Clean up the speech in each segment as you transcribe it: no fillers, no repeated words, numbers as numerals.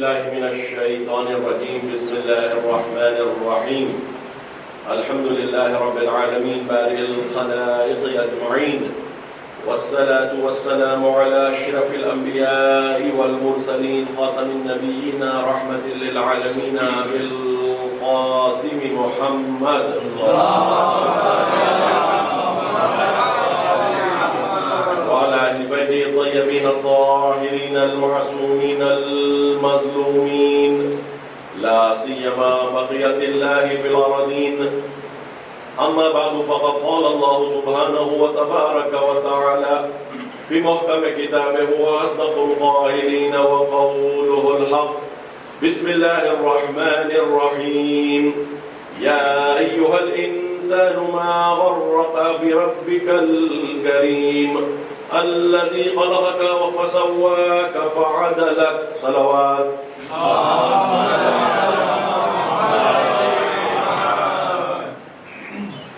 بالله من الشيطان الرجيم. بسم الله الرحمن الرحيم. الحمد لله رب العالمين بارئ الخلائق أجمعين، والصلاة والسلام على أشرف الأنبياء والمرسلين خاتم النبيين رحمة للعالمين أبي القاسم محمد وعلى أهل بيته الطيبين الطاهرين المعصومين المظلومين، لا سيما بقية الله في الأرضين. أما بعد فقد قال الله سبحانه وتبارك وتعالى في محكم كتابه وأصدق القائلين وقوله الحق. بسم الله الرحمن الرحيم. يا أيها الإنسان ما غرك بربك الكريم الذي خلقك فسواك فعدلك. صلوات.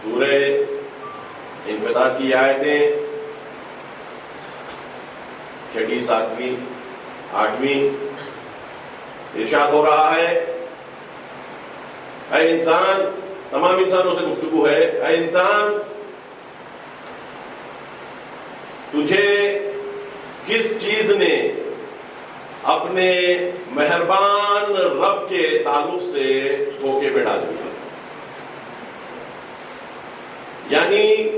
سورہ انفطار کی آیتیں 6، 7، 8 ارشاد ہو رہا ہے، اے انسان، تمام انسانوں سے گفتگو ہے، اے انسان تجھے کس چیز نے اپنے مہربان رب کے تعلق سے دھوکے میں ڈال دیا؟ یعنی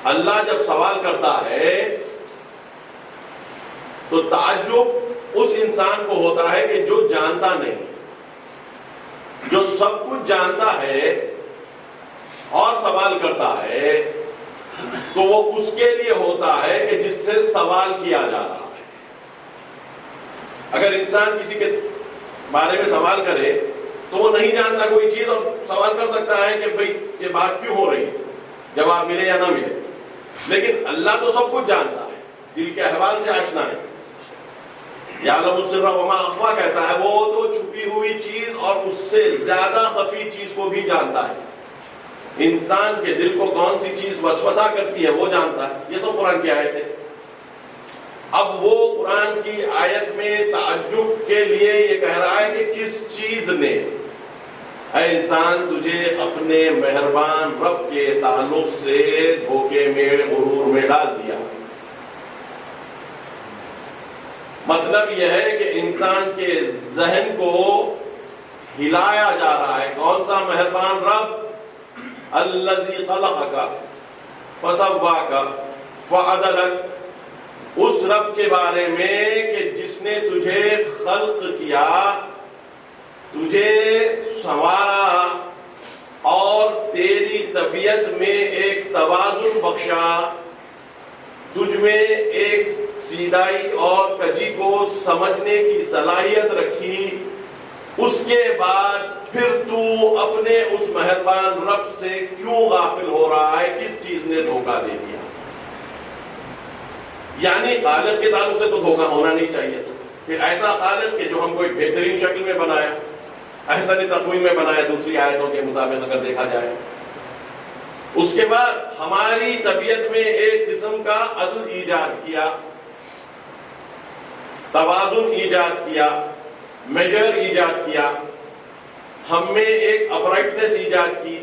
اللہ جب سوال کرتا ہے تو تعجب اس انسان کو ہوتا ہے کہ جو جانتا نہیں، جو سب کچھ جانتا ہے اور سوال کرتا ہے، تو وہ اس کے لیے ہوتا ہے کہ جس سے سوال کیا جا رہا ہے۔ اگر انسان کسی کے بارے میں سوال کرے تو وہ نہیں جانتا کوئی چیز اور سوال کر سکتا ہے کہ بھئی یہ بات کیوں ہو رہی ہے، جواب ملے یا نہ ملے، لیکن اللہ تو سب کچھ جانتا ہے، دل کے احوال سے آشنا ہے۔ یعلم السر وما اخفی کہتا ہے، وہ تو چھپی ہوئی چیز اور اس سے زیادہ خفی چیز کو بھی جانتا ہے۔ انسان کے دل کو کون سی چیز وسوسہ کرتی ہے وہ جانتا ہے۔ یہ سب قرآن کی آیت ہے۔ اب وہ قرآن کی آیت میں تعجب کے لیے یہ کہہ رہا ہے کہ کس چیز نے اے انسان تجھے اپنے مہربان رب کے تعلق سے دھوکے میں، غرور میں ڈال دیا۔ مطلب یہ ہے کہ انسان کے ذہن کو ہلایا جا رہا ہے۔ کون سا مہربان رب؟ الذی خلقک فسواک فعدلک، اس رب کے بارے میں کہ جس نے تجھے خلق کیا، تجھے سنوارا اور تیری طبیعت میں ایک توازن بخشا، تجھ میں ایک سیدھائی اور کجی کو سمجھنے کی صلاحیت رکھی، اس کے بعد پھر تو اپنے اس مہربان رب سے کیوں غافل ہو رہا ہے؟ کس چیز نے دھوکہ دے دیا؟ یعنی خالق کے تعلق سے تو دھوکہ ہونا نہیں چاہیے تھا۔ پھر ایسا خالق کہ جو ہم کو ایک بہترین شکل میں بنایا، احسن تقویم میں بنایا، دوسری آیتوں کے مطابق اگر دیکھا جائے، اس کے بعد ہماری طبیعت میں ایک قسم کا عدل ایجاد کیا، توازن ایجاد کیا، میجر ایجاد کیا، ہم میں ایک اپرائٹنس ایجاد کی۔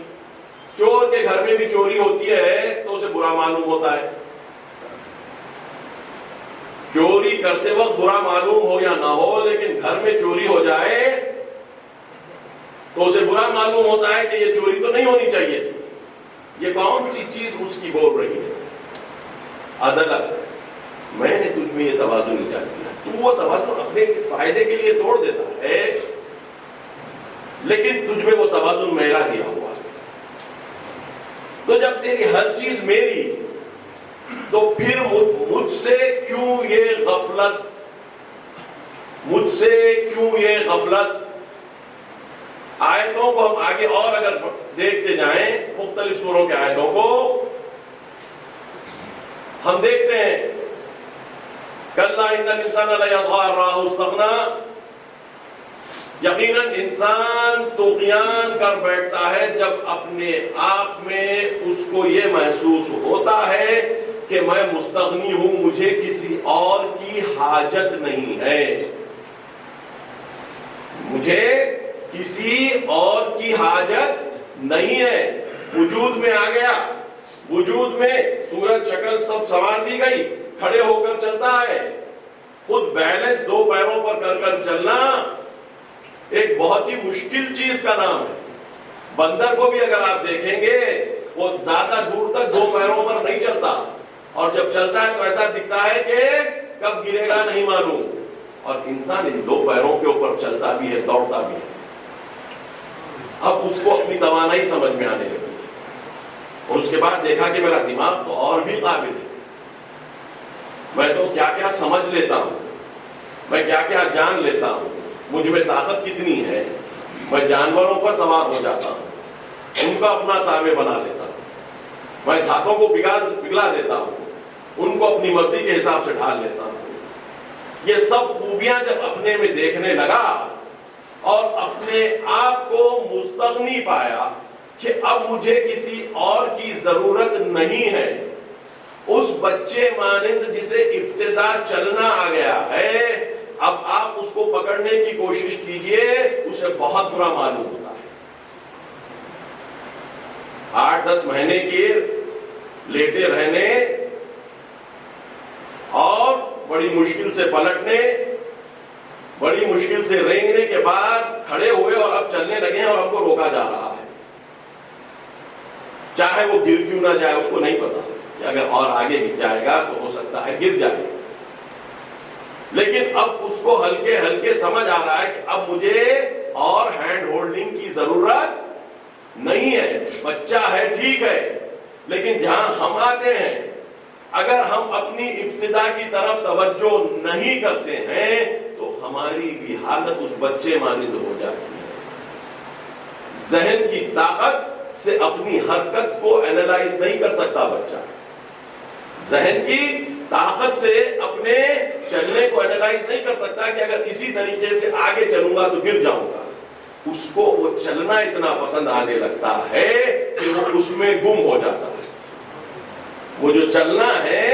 چور کے گھر میں بھی چوری ہوتی ہے تو اسے برا معلوم ہوتا ہے، چوری کرتے وقت برا معلوم ہو یا نہ ہو، لیکن گھر میں چوری ہو جائے تو اسے برا معلوم ہوتا ہے کہ یہ چوری تو نہیں ہونی چاہیے تھی۔ یہ کون سی چیز اس کی بول رہی ہے؟ عدالت، میں نے تجھ میں یہ توازن ایجاد کیا۔ تو وہ توازن اپنے فائدے کے لیے توڑ دیتا ہے، لیکن تجھ میں وہ توازن میرا دیا ہوا ہے۔ تو جب تیری ہر چیز میری، تو پھر مجھ سے کیوں یہ غفلت؟ مجھ سے کیوں یہ غفلت؟ آیتوں کو ہم آگے اور اگر دیکھتے جائیں، مختلف سوروں کے آیتوں کو ہم دیکھتے ہیں، کلا ان الانسان لیطغی ان رآہ استغنی، یقیناً انسان طغیان کر بیٹھتا ہے جب اپنے آپ میں اس کو یہ محسوس ہوتا ہے کہ میں مستغنی ہوں، مجھے کسی اور کی حاجت نہیں ہے۔ کسی اور کی حاجت نہیں ہے، وجود میں آ گیا، وجود میں صورت شکل سب سنوار دی گئی، کھڑے ہو کر چلتا ہے، خود بیلنس دو پیروں پر کر کر چلنا ایک بہت ہی مشکل چیز کا نام ہے۔ بندر کو بھی اگر آپ دیکھیں گے وہ زیادہ دور تک دو پیروں پر نہیں چلتا، اور جب چلتا ہے تو ایسا دکھتا ہے کہ کب گرے گا نہیں معلوم، اور انسان ان دو پیروں کے اوپر چلتا بھی ہے، دوڑتا بھی ہے۔ اب اس کو اپنی توانائی سمجھ میں آنے لگی، اور اس کے بعد دیکھا کہ میرا دماغ تو اور بھی قابل ہے، میں تو کیا کیا سمجھ لیتا ہوں، میں کیا کیا جان لیتا ہوں، مجھ میں طاقت کتنی ہے، میں جانوروں پر سوار ہو جاتا ہوں، ان کا اپنا تابع بنا لیتا ہوں، میں دھاتوں کو پگھلا دیتا ہوں، ان کو اپنی مرضی کے حساب سے ڈھال لیتا ہوں۔ یہ سب خوبیاں جب اپنے میں دیکھنے لگا اور اپنے آپ کو مستغنی پایا کہ اب مجھے کسی اور کی ضرورت نہیں ہے، اس بچے مانند جسے ابتدا چلنا آ گیا ہے، اب آپ اس کو پکڑنے کی کوشش کیجئے، اسے بہت برا معلوم ہوتا ہے۔ 8-10 مہینے کے لیٹے رہنے اور بڑی مشکل سے پلٹنے، بڑی مشکل سے رینگنے کے بعد کھڑے ہوئے اور اب چلنے لگے ہیں، اور ہم کو روکا جا رہا ہے، چاہے وہ گر کیوں نہ جائے، اس کو نہیں پتا کہ اگر اور آگے گر جائے گا تو ہو سکتا ہے گر جائے، لیکن اب اس کو ہلکے ہلکے سمجھ آ رہا ہے کہ اب مجھے اور ہینڈ ہولڈنگ کی ضرورت نہیں ہے۔ بچہ ہے ٹھیک ہے، لیکن جہاں ہم آتے ہیں اگر ہم اپنی ابتدا کی طرف توجہ نہیں کرتے ہیں تو ہماری بھی حالت اس بچے مانند ہو جاتی ہے۔ ذہن کی طاقت سے اپنی حرکت کو اینالائز نہیں کر سکتا بچہ، ذہن کی طاقت سے اپنے چلنے کو اینالائز نہیں کر سکتا کہ اگر اسی طریقے سے آگے چلوں گا تو گر جاؤں گا۔ اس کو وہ چلنا اتنا پسند آنے لگتا ہے کہ وہ اس میں گم ہو جاتا ہے۔ وہ جو چلنا ہے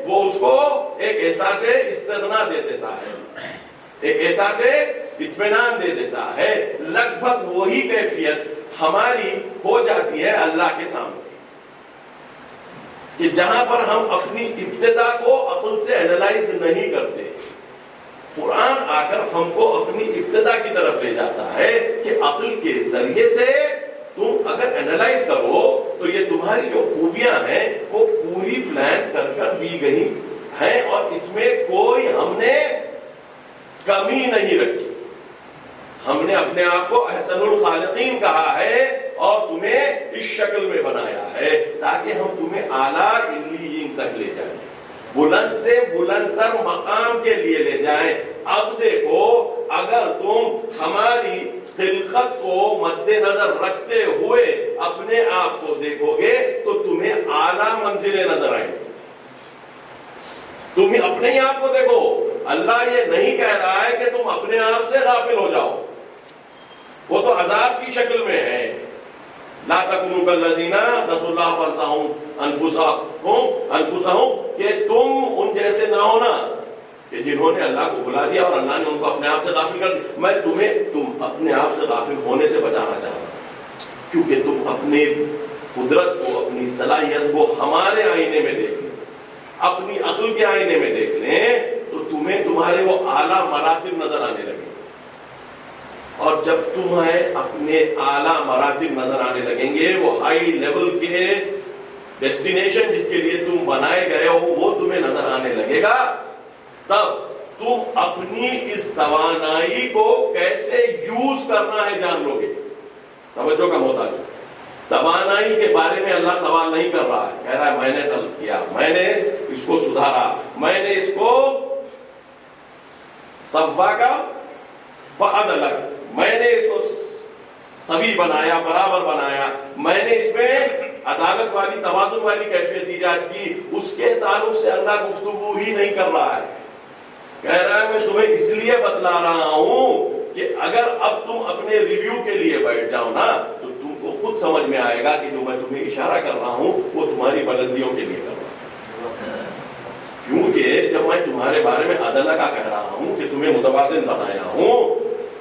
وہ اس کو ایک احساس استغنا دے دیتا ہے، ایک احساس اطمینان دے دیتا ہے۔ لگ بھگ وہی کیفیت ہماری ہو جاتی ہے اللہ کے سامنے، کہ جہاں پر ہم اپنی ابتدا کو عقل سے اینالائز نہیں کرتے، قرآن آ کر ہم کو اپنی ابتدا کی طرف لے جاتا ہے کہ عقل کے ذریعے سے تم اگر اینالائز کرو تو یہ تمہاری جو خوبیاں ہیں وہ پوری پلان کر کر دی گئی ہیں، اور اس میں کوئی ہم نے کمی نہیں رکھی۔ ہم نے اپنے آپ کو احسن الخالقین کہا ہے اور تمہیں اس شکل میں بنایا ہے تاکہ ہم تمہیں اعلیٰ علیین تک لے جائیں، بلند سے بلند تر مقام کے لیے لے جائیں۔ اب دیکھو، اگر تم ہماری خلقت کو مد نظر رکھتے ہوئے اپنے آپ کو دیکھو گے تو تمہیں اعلیٰ منزلیں نظر آئیں گی۔ تم اپنے ہی آپ کو دیکھو، اللہ یہ نہیں کہہ رہا ہے کہ تم اپنے آپ سے غافل ہو جاؤ، وہ تو عذاب کی شکل میں ہے۔ لا تکونوا کالذین نسوا اللہ فانساهم انفسهم، کہ تم ان جیسے نہ ہونا کہ جنہوں نے اللہ کو بھلا دیا اور اللہ نے ان کو اپنے آپ سے غافل کر دیا۔ میں تم اپنے آپ سے غافل ہونے سے بچانا چاہتا ہوں، کیونکہ تم اپنے قدرت کو، اپنی صلاحیت کو ہمارے آئینے میں دیکھ لیں، اپنی عقل کے آئینے میں دیکھ لیں تو تمہیں تمہارے وہ اعلیٰ مراتب نظر آنے لگیں، اور جب تمہیں اپنے اعلیٰ مراتب نظر آنے لگیں گے، وہ ہائی لیول کے ڈیسٹینیشن جس کے لیے تم بنائے گئے ہو وہ تمہیں نظر آنے لگے گا، تب تم اپنی اس توانائی کو کیسے یوز کرنا ہے جان لو گے۔ توجہ کا محتاج، توانائی کے بارے میں اللہ سوال نہیں کر رہا ہے، کہہ رہا ہے میں نے خلق کیا، میں نے اس کو سدھارا، میں نے اس کو سوا کا فعدلک، میں نے اس کو سوی بنایا، برابر بنایا، میں نے اس میں عدالت والی، توازن والی کیفیت ایجاد کی۔ اس کے تعلق سے اللہ گفتگو ہی نہیں کر رہا ہے، کہہ رہا ہے میں تمہیں اس لیے بتلا رہا ہوں کہ اگر اب تم اپنے ریویو کے لیے بیٹھ جاؤ نا تو تم کو خود سمجھ میں آئے گا کہ جو میں تمہیں اشارہ کر رہا ہوں وہ تمہاری بلندیوں کے لیے کر رہا ہوں، کیونکہ جب میں تمہارے بارے میں عدالت کا کہہ رہا ہوں کہ تمہیں متوازن بنایا ہوں،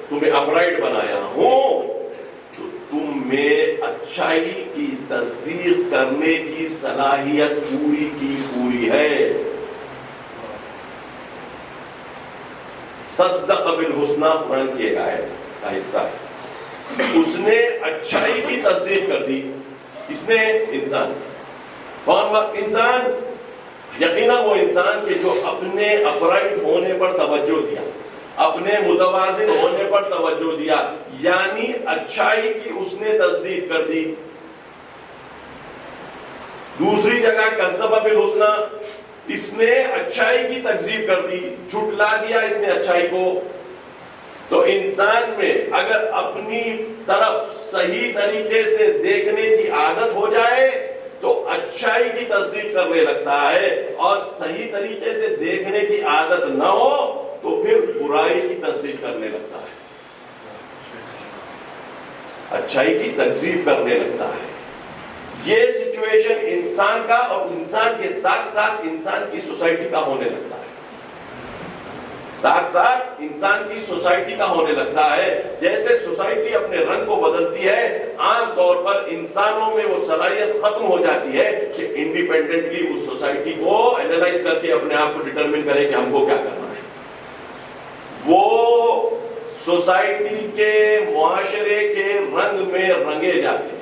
تمہیں اپرائٹ بنایا ہوں، میں اچھائی کی تصدیق کرنے کی صلاحیت پوری کی پوری ہے. صدق بالحسنی قرآن کی ایک آیت کا حصہ ہے. اس نے اچھائی کی تصدیق کر دی. اس نے انسان کون وقت انسان؟ یقیناً وہ انسان کے جو اپنے اپرائٹ ہونے پر توجہ دیا, اپنے متوازن ہونے پر توجہ دیا, یعنی اچھائی کی اس نے تصدیق کر دی. دوسری جگہ کذب بالحسنی, اس نے اچھائی کی تکذیب کر دی, جھٹلا دیا اس نے اچھائی کو. تو انسان میں اگر اپنی طرف صحیح طریقے سے دیکھنے کی عادت ہو جائے تو اچھائی کی تصدیق کرنے لگتا ہے, اور صحیح طریقے سے دیکھنے کی عادت نہ ہو تو پھر برائی کی تصدیق کرنے لگتا ہے, اچھائی کی تکذیب کرنے لگتا ہے. یہ سچویشن انسان کا اور انسان کے ساتھ ساتھ انسان کی سوسائٹی کا ہونے لگتا ہے, ساتھ ساتھ انسان کی سوسائٹی کا ہونے لگتا ہے. جیسے سوسائٹی اپنے رنگ کو بدلتی ہے, عام طور پر انسانوں میں وہ صلاحیت ختم ہو جاتی ہے کہ انڈیپینڈنٹلی اس سوسائٹی کو اینالائز کر کے اپنے آپ کو ڈٹرمن کریں کہ ہم کو کیا کرنا ہے. وہ سوسائٹی کے معاشرے کے رنگ میں رنگے جاتے ہیں,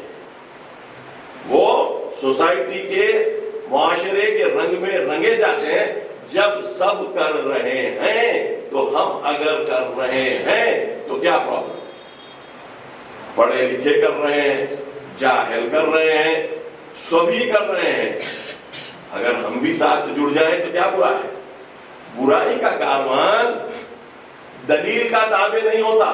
وہ سوسائٹی کے معاشرے کے رنگ میں رنگے جاتے ہیں. جب سب کر رہے ہیں تو ہم اگر کر رہے ہیں تو کیا پرابلم؟ پڑھے لکھے کر رہے ہیں, جاہل کر رہے ہیں, سبھی کر رہے ہیں, اگر ہم بھی ساتھ جڑ جائیں تو کیا برا ہے؟ برائی کا کاروان دلیل کا تابع نہیں ہوتا.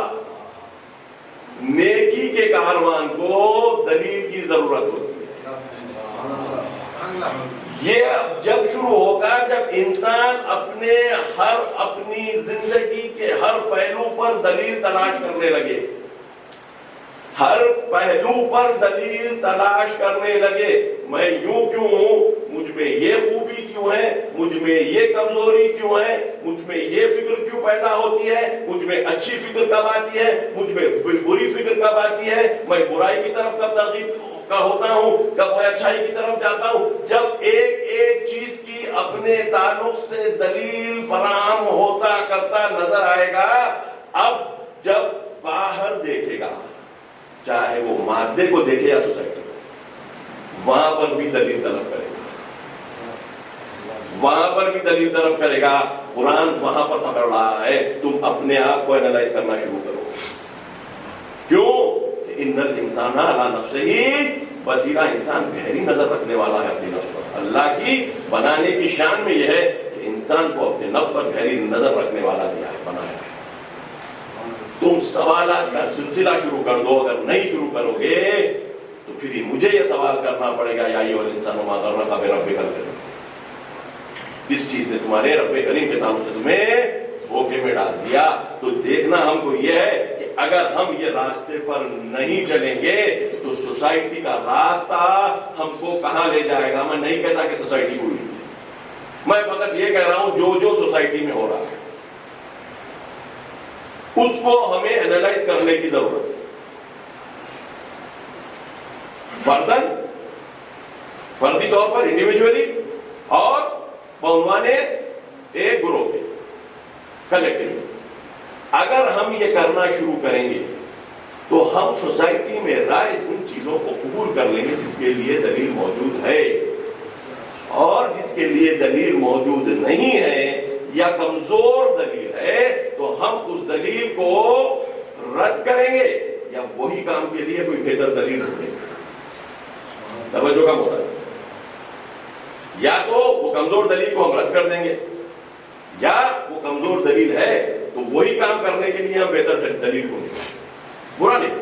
نیکی کے کاروان کو دلیل کی ضرورت ہوتی ہے. یہ جب شروع ہوگا جب انسان اپنی زندگی کے ہر پہلو پر دلیل تلاش کرنے لگے, ہر پہلو پر دلیل تلاش کرنے لگے. میں یوں کیوں ہوں, مجھ میں یہ خوبی کیوں ہے, مجھ میں یہ کمزوری کیوں ہے, مجھ میں یہ فکر کیوں پیدا ہوتی ہے, مجھ میں اچھی فکر کب آتی ہے, مجھ میں بری فکر کب آتی ہے, میں برائی کی طرف کب ترغیب کا ہوتا ہوں, کب میں اچھائی کی طرف جاتا ہوں. جب ایک ایک چیز کی اپنے تعلق سے دلیل فراہم ہوتا کرتا نظر آئے گا, اب جب باہر دیکھے گا, چاہے وہ مادے کو دیکھے یا سوسائٹی کو, وہاں پر بھی دلیل طلب کرے گا, وہاں پر بھی دلیل طلب کرے گا. قرآن وہاں پر پکڑ رہا ہے, تم اپنے آپ کو اینالائز کرنا شروع کرو. کیوں؟ ان الانسان علی نفسہ بصیرہ, انسان گہری نظر رکھنے والا ہے اپنی نفس پر. اللہ کی بنانے کی شان میں یہ ہے کہ انسان کو اپنے نفس پر گہری نظر رکھنے والا دیا ہے, بنایا ہے. تم سوالات کا سلسلہ شروع کر دو, اگر نہیں شروع کرو گے تو پھر مجھے یہ سوال کرنا پڑے گا, یا ایھا الانسان ما غرک بربک الکریم, کس چیز نے تمہارے رب کریم کے تعلق سے تمہیں دھوکے میں ڈال دیا. تو دیکھنا ہم کو یہ ہے کہ اگر ہم یہ راستے پر نہیں چلیں گے تو سوسائٹی کا راستہ ہم کو کہاں لے جائے گا. میں نہیں کہتا کہ سوسائٹی بری ہے, میں فقط یہ کہہ رہا ہوں جو سوسائٹی میں ہو رہا ہے اس کو ہمیں اینالائز کرنے کی ضرورت ہے. فردی طور پر, انڈیویجولی, اور بعنوان ایک گروہ کے, کلیکٹیولی. اگر ہم یہ کرنا شروع کریں گے تو ہم سوسائٹی میں رائے ان چیزوں کو قبول کر لیں گے جس کے لیے دلیل موجود ہے, اور جس کے لیے دلیل موجود نہیں ہے یا کمزور دلیل ہے تو ہم اس دلیل کو رد کریں گے یا وہی کام کے لیے کوئی بہتر دلیل ڈھونڈیں گے. توجہ کم ہوتا ہے. یا تو وہ کمزور دلیل کو ہم رد کر دیں گے, یا وہ کمزور دلیل ہے تو وہی کام کرنے کے لیے ہم بہتر دلیل ڈھونڈیں گے. برا نہیں,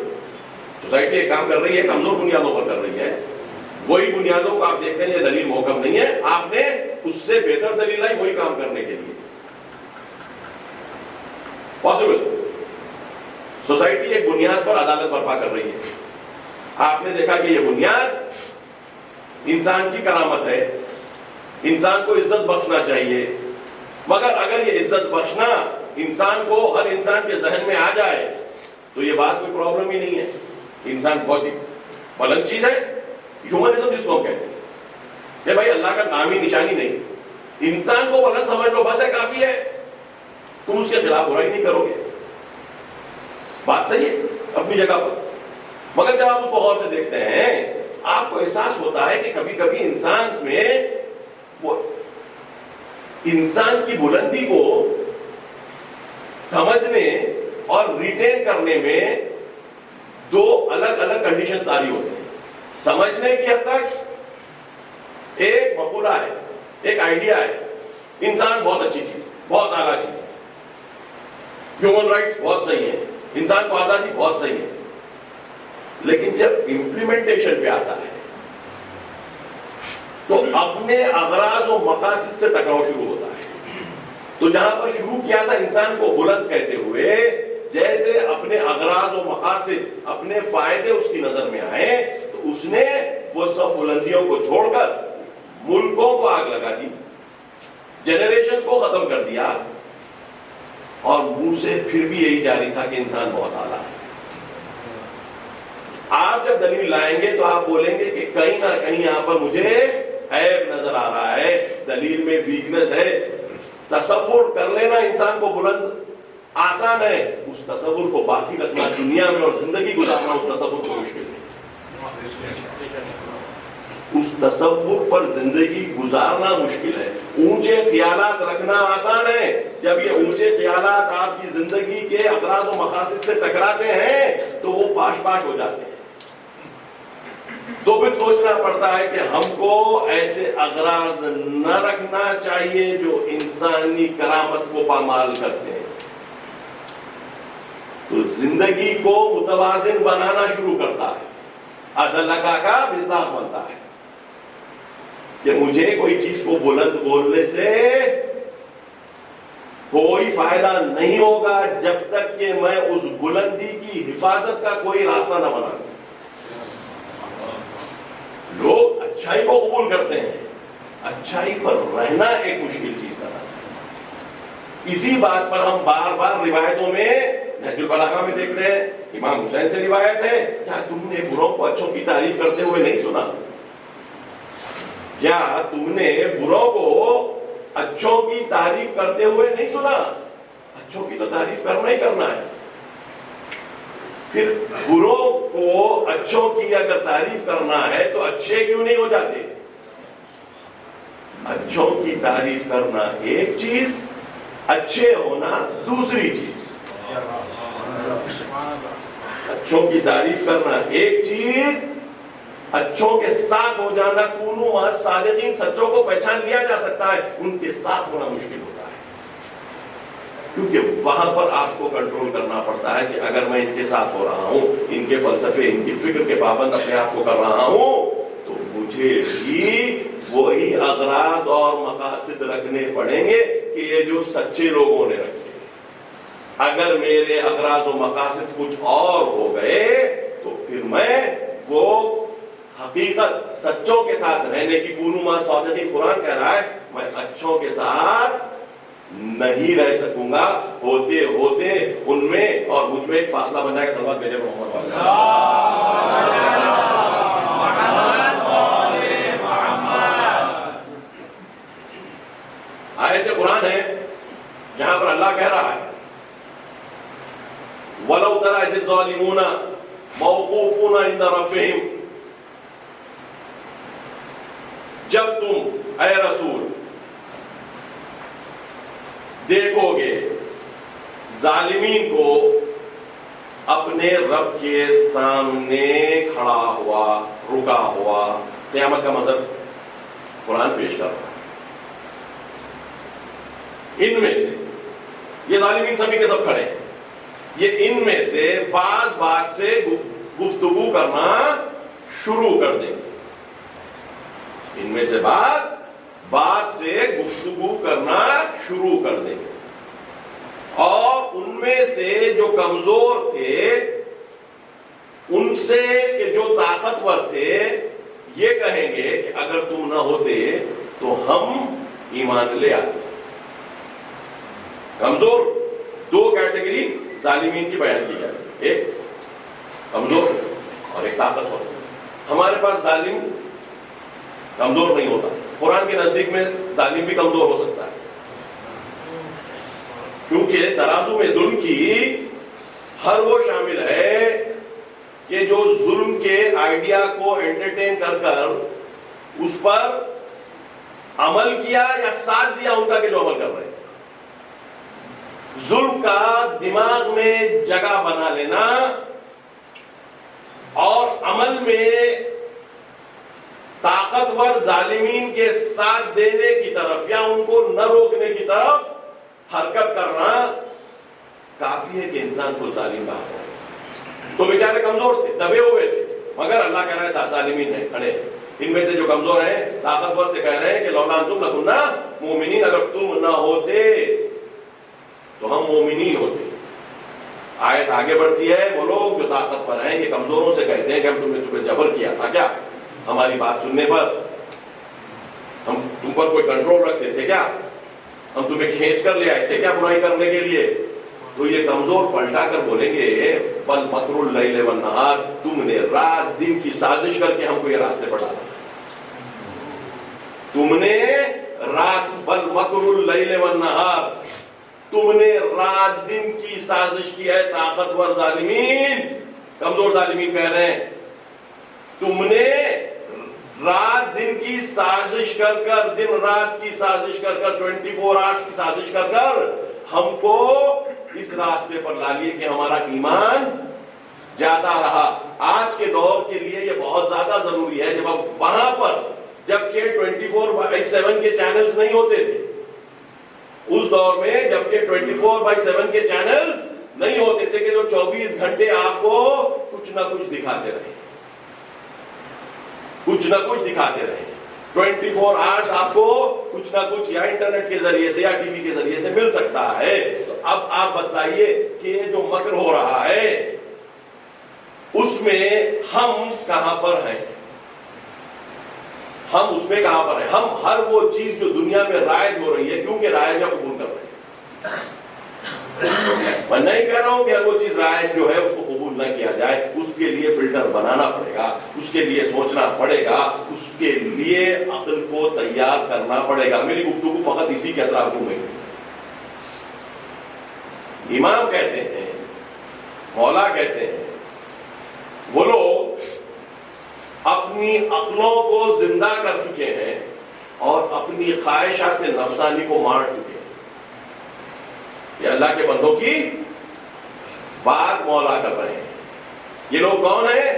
سوسائٹی ایک کام کر رہی ہے, کمزور بنیادوں پر کر رہی ہے, وہی بنیادوں کو آپ دیکھتے ہیں یہ دلیل محکم نہیں ہے, آپ نے اس سے بہتر دلیل لائی وہی کام کرنے کے لیے. پاسبل. سوسائٹی ایک بنیاد پر عدالت برپا کر رہی ہے, آپ نے دیکھا کہ یہ بنیاد انسان کی کرامت ہے, انسان کو عزت بخشنا چاہیے, مگر اگر یہ عزت بخشنا انسان کو, ہر انسان کے ذہن میں آ جائے تو یہ بات کوئی پرابلم ہی نہیں ہے. انسان بہت ہی بلند چیز ہے. ہیومنزم جس کو ہم کہتے ہیں کہ بھائی اللہ کا نام ہی نشانی نہیں, انسان کو بلند سمجھ لو بس ہے, کافی ہے, تم اس کے خلاف برائی نہیں کرو گے. بات صحیح ہے اپنی جگہ پر, مگر جب آپ اس کو غور سے دیکھتے ہیں آپ کو احساس ہوتا ہے کہ کبھی کبھی انسان میں وہ انسان کی بلندی کو سمجھنے اور ریٹین کرنے میں دو الگ الگ کنڈیشنز طاری ہوتے ہیں. سمجھنے کی حد تک ایک مقولہ ہے, ایک آئیڈیا ہے, انسان بہت اچھی چیز ہے, بہت اعلیٰ چیز ہے, ہیومن رائٹس بہت صحیح ہے, انسان کو آزادی بہت صحیح ہے. لیکن جب امپلیمنٹیشن پہ آتا ہے تو اپنے اغراض و مقاصد سے ٹکراؤ شروع ہوتا ہے. تو جہاں پر شروع کیا تھا انسان کو بلند کہتے ہوئے, جیسے اپنے اغراض و مقاصد, اپنے فائدے اس کی نظر میں آئے تو اس نے وہ سب بلندیوں کو چھوڑ کر ملکوں کو آگ لگا دی, جنریشنز کو ختم کر دیا, اور منہ سے پھر بھی یہی جاری تھا کہ انسان بہت اعلیٰ ہے. آپ جب دلیل لائیں گے تو آپ بولیں گے کہ کہیں نہ کہیں یہاں پر مجھے عیب نظر آ رہا ہے, دلیل میں ویکنس ہے. تصور کر لینا انسان کو بلند آسان ہے, اس تصور کو باقی رکھنا دنیا میں اور زندگی گزارنا اس تصور کو مشکل ہے. اس تصور پر زندگی گزارنا مشکل ہے. اونچے خیالات رکھنا آسان ہے, جب یہ اونچے خیالات آپ کی زندگی کے اغراض و مقاصد سے ٹکراتے ہیں تو وہ پاش پاش ہو جاتے ہیں. تو پھر سوچنا پڑتا ہے کہ ہم کو ایسے اغراض نہ رکھنا چاہیے جو انسانی کرامت کو پامال کرتے ہیں. تو زندگی کو متوازن بنانا شروع کرتا ہے, عدل کا مصداق بنتا ہے کہ مجھے کوئی چیز کو بلند بولنے سے کوئی فائدہ نہیں ہوگا جب تک کہ میں اس بلندی کی حفاظت کا کوئی راستہ نہ بنا دوں. لوگ اچھائی کو قبول کرتے ہیں, اچھائی پر رہنا ایک مشکل چیز کا ہے. اسی بات پر ہم بار بار روایتوں میں نہج البلاغہ میں دیکھتے ہیں, امام حسین سے روایت ہے, کیا تم نے بروں کو اچھوں کی تعریف کرتے ہوئے نہیں سنا؟ کیا تم نے بروں کو اچھوں کی تعریف کرتے ہوئے نہیں سنا؟ اچھوں کی تو تعریف کرنا ہی کرنا ہے. پھر بروں کو اچھوں کی اگر تعریف کرنا ہے تو اچھے کیوں نہیں ہو جاتے؟ اچھوں کی تعریف کرنا ایک چیز, اچھے ہونا دوسری چیز. اچھوں کی تعریف کرنا ایک چیز, اچھوں کے ساتھ ہو جانا, کونوا مع الصادقین, سچوں کو پہچان لیا جا سکتا ہے, ان کے ساتھ ہونا مشکل ہوتا ہے, کیونکہ وہاں پر آپ کو کنٹرول کرنا پڑتا ہے کہ اگر میں ان کے ساتھ ہو رہا ہوں, ان کے فلسفے, ان کی فکر کے پابند اپنے آپ کو کر رہا ہوں, تو مجھے بھی وہی اغراض اور مقاصد رکھنے پڑیں گے کہ یہ جو سچے لوگوں نے رکھے. اگر میرے اغراض و مقاصد کچھ اور ہو گئے تو پھر میں وہ حقیقت سچوں کے ساتھ رہنے کی, کونوا مع الصادقین قرآن کہہ رہا ہے, میں اچھوں کے ساتھ نہیں رہ سکوں گا. ہوتے ہوتے ان میں اور مجھ میں ایک فاصلہ بن جائے گا. صلوات بھیجے محمد والے. آیت قرآن ہے جہاں پر اللہ کہہ رہا ہے وَلَوْ تَرَى إِذِ الظَّالِمُونَ مَوْقُوفُونَ عِنْدَ رَبِّهِمْ, جب تم اے رسول دیکھو گے ظالمین کو اپنے رب کے سامنے کھڑا ہوا, رکا ہوا. قیامت کا مطلب قرآن پیش کر رہا ہے. ان میں سے یہ ظالمین سبھی کے سب کھڑے ہیں, یہ ان میں سے بعض بات سے گفتگو کرنا شروع کر دیں گے. ان میں سے بعض بات سے گفتگو کرنا شروع کر دیں گے, اور ان میں سے جو کمزور تھے, ان سے کہ جو طاقتور تھے, یہ کہیں گے کہ اگر تم نہ ہوتے تو ہم ایمان لے آتے. کمزور دو کیٹیگری ظالمین کی بیان کی جائے, ایک کمزور اور ایک طاقتور. ہمارے پاس ظالم کمزور نہیں ہوتا. قرآن کے نزدیک میں ظالم بھی کمزور ہو سکتا ہے، کیونکہ ترازو میں ظلم کی ہر وہ شامل ہے کہ جو ظلم کے آئیڈیا کو انٹرٹین کر کر اس پر عمل کیا یا ساتھ دیا ان کا کہ جو عمل کر رہے ہیں. ظلم کا دماغ میں جگہ بنا لینا اور عمل میں طاقتور ظالمین کے ساتھ دینے کی طرف یا ان کو نہ روکنے کی طرف حرکت کرنا کافی ہے کہ انسان کو ظالم کہا جائے. تو بیچارے کمزور تھے، دبے ہوئے تھے، مگر اللہ کہہ رہا ہے ظالمین ہیں کھڑے. ان میں سے جو کمزور ہیں طاقتور سے کہہ رہے ہیں کہ لولا انتم لکنا مومنین، اگر تم نہ ہوتے تو ہم مومنین ہوتے. آیت آگے بڑھتی ہے، وہ لوگ جو طاقتور ہیں یہ کمزوروں سے کہتے ہیں کہ ہم تمہیں جبر کیا تھا کیا ہماری بات سننے پر؟ ہم تم پر کوئی کنٹرول رکھتے تھے کیا؟ ہم تمہیں کھینچ کر لے آئے تھے کیا برائی کرنے کے لیے؟ تو یہ کمزور پلٹا کر بولیں گے بل مکر اللیل والنہار، تم نے رات دن کی سازش کر کے ہم کو یہ راستے پر ڈالا. تم نے رات بل مکر اللیل والنہار، تم نے رات دن کی سازش کی ہے. طاقتور ظالمین کمزور ظالمین کہہ رہے ہیں تم نے رات دن کی سازش کر کر، دن رات کی سازش کر کر، 24 آورز کی سازش کر کر ہم کو اس راستے پر لا لیے کہ ہمارا ایمان جاتا رہا. آج کے دور کے لیے یہ بہت زیادہ ضروری ہے. جب ہم وہاں پر، جبکہ 24/7 کے چینلز نہیں ہوتے تھے، اس دور میں جبکہ 24/7 کے چینلز نہیں ہوتے تھے کہ جو 24 گھنٹے آپ کو کچھ نہ کچھ دکھاتے رہے، کچھ نہ کچھ دکھاتے رہے. 24 آورز آپ کو کچھ نہ کچھ یا انٹرنیٹ کے ذریعے سے یا ٹی وی کے ذریعے سے مل سکتا ہے. تو اب آپ بتائیے کہ یہ جو مکر ہو رہا ہے اس میں ہم کہاں پر ہیں؟ ہم اس میں کہاں پر ہیں؟ ہم ہر وہ چیز جو دنیا میں رائج ہو رہی ہے، کیونکہ رائج قبول کر رہے ہیں. میں نہیں کہہ رہا ہوں کہ ہر وہ چیز رائج جو ہے اس کو قبول نہ کیا جائے، اس کے لیے فلٹر بنانا پڑے گا، اس کے لیے سوچنا پڑے گا، اس کے لیے عقل کو تیار کرنا پڑے گا. میری گفتگو فقط اسی کے اطراف گھومے گی. امام کہتے ہیں، مولا کہتے ہیں، وہ لوگ اپنی عقلوں کو زندہ کر چکے ہیں اور اپنی خواہشات نفسانی کو مار چکے ہیں. یہ اللہ کے بندوں کی بات مولا کر رہے ہیں. یہ لوگ کون ہیں؟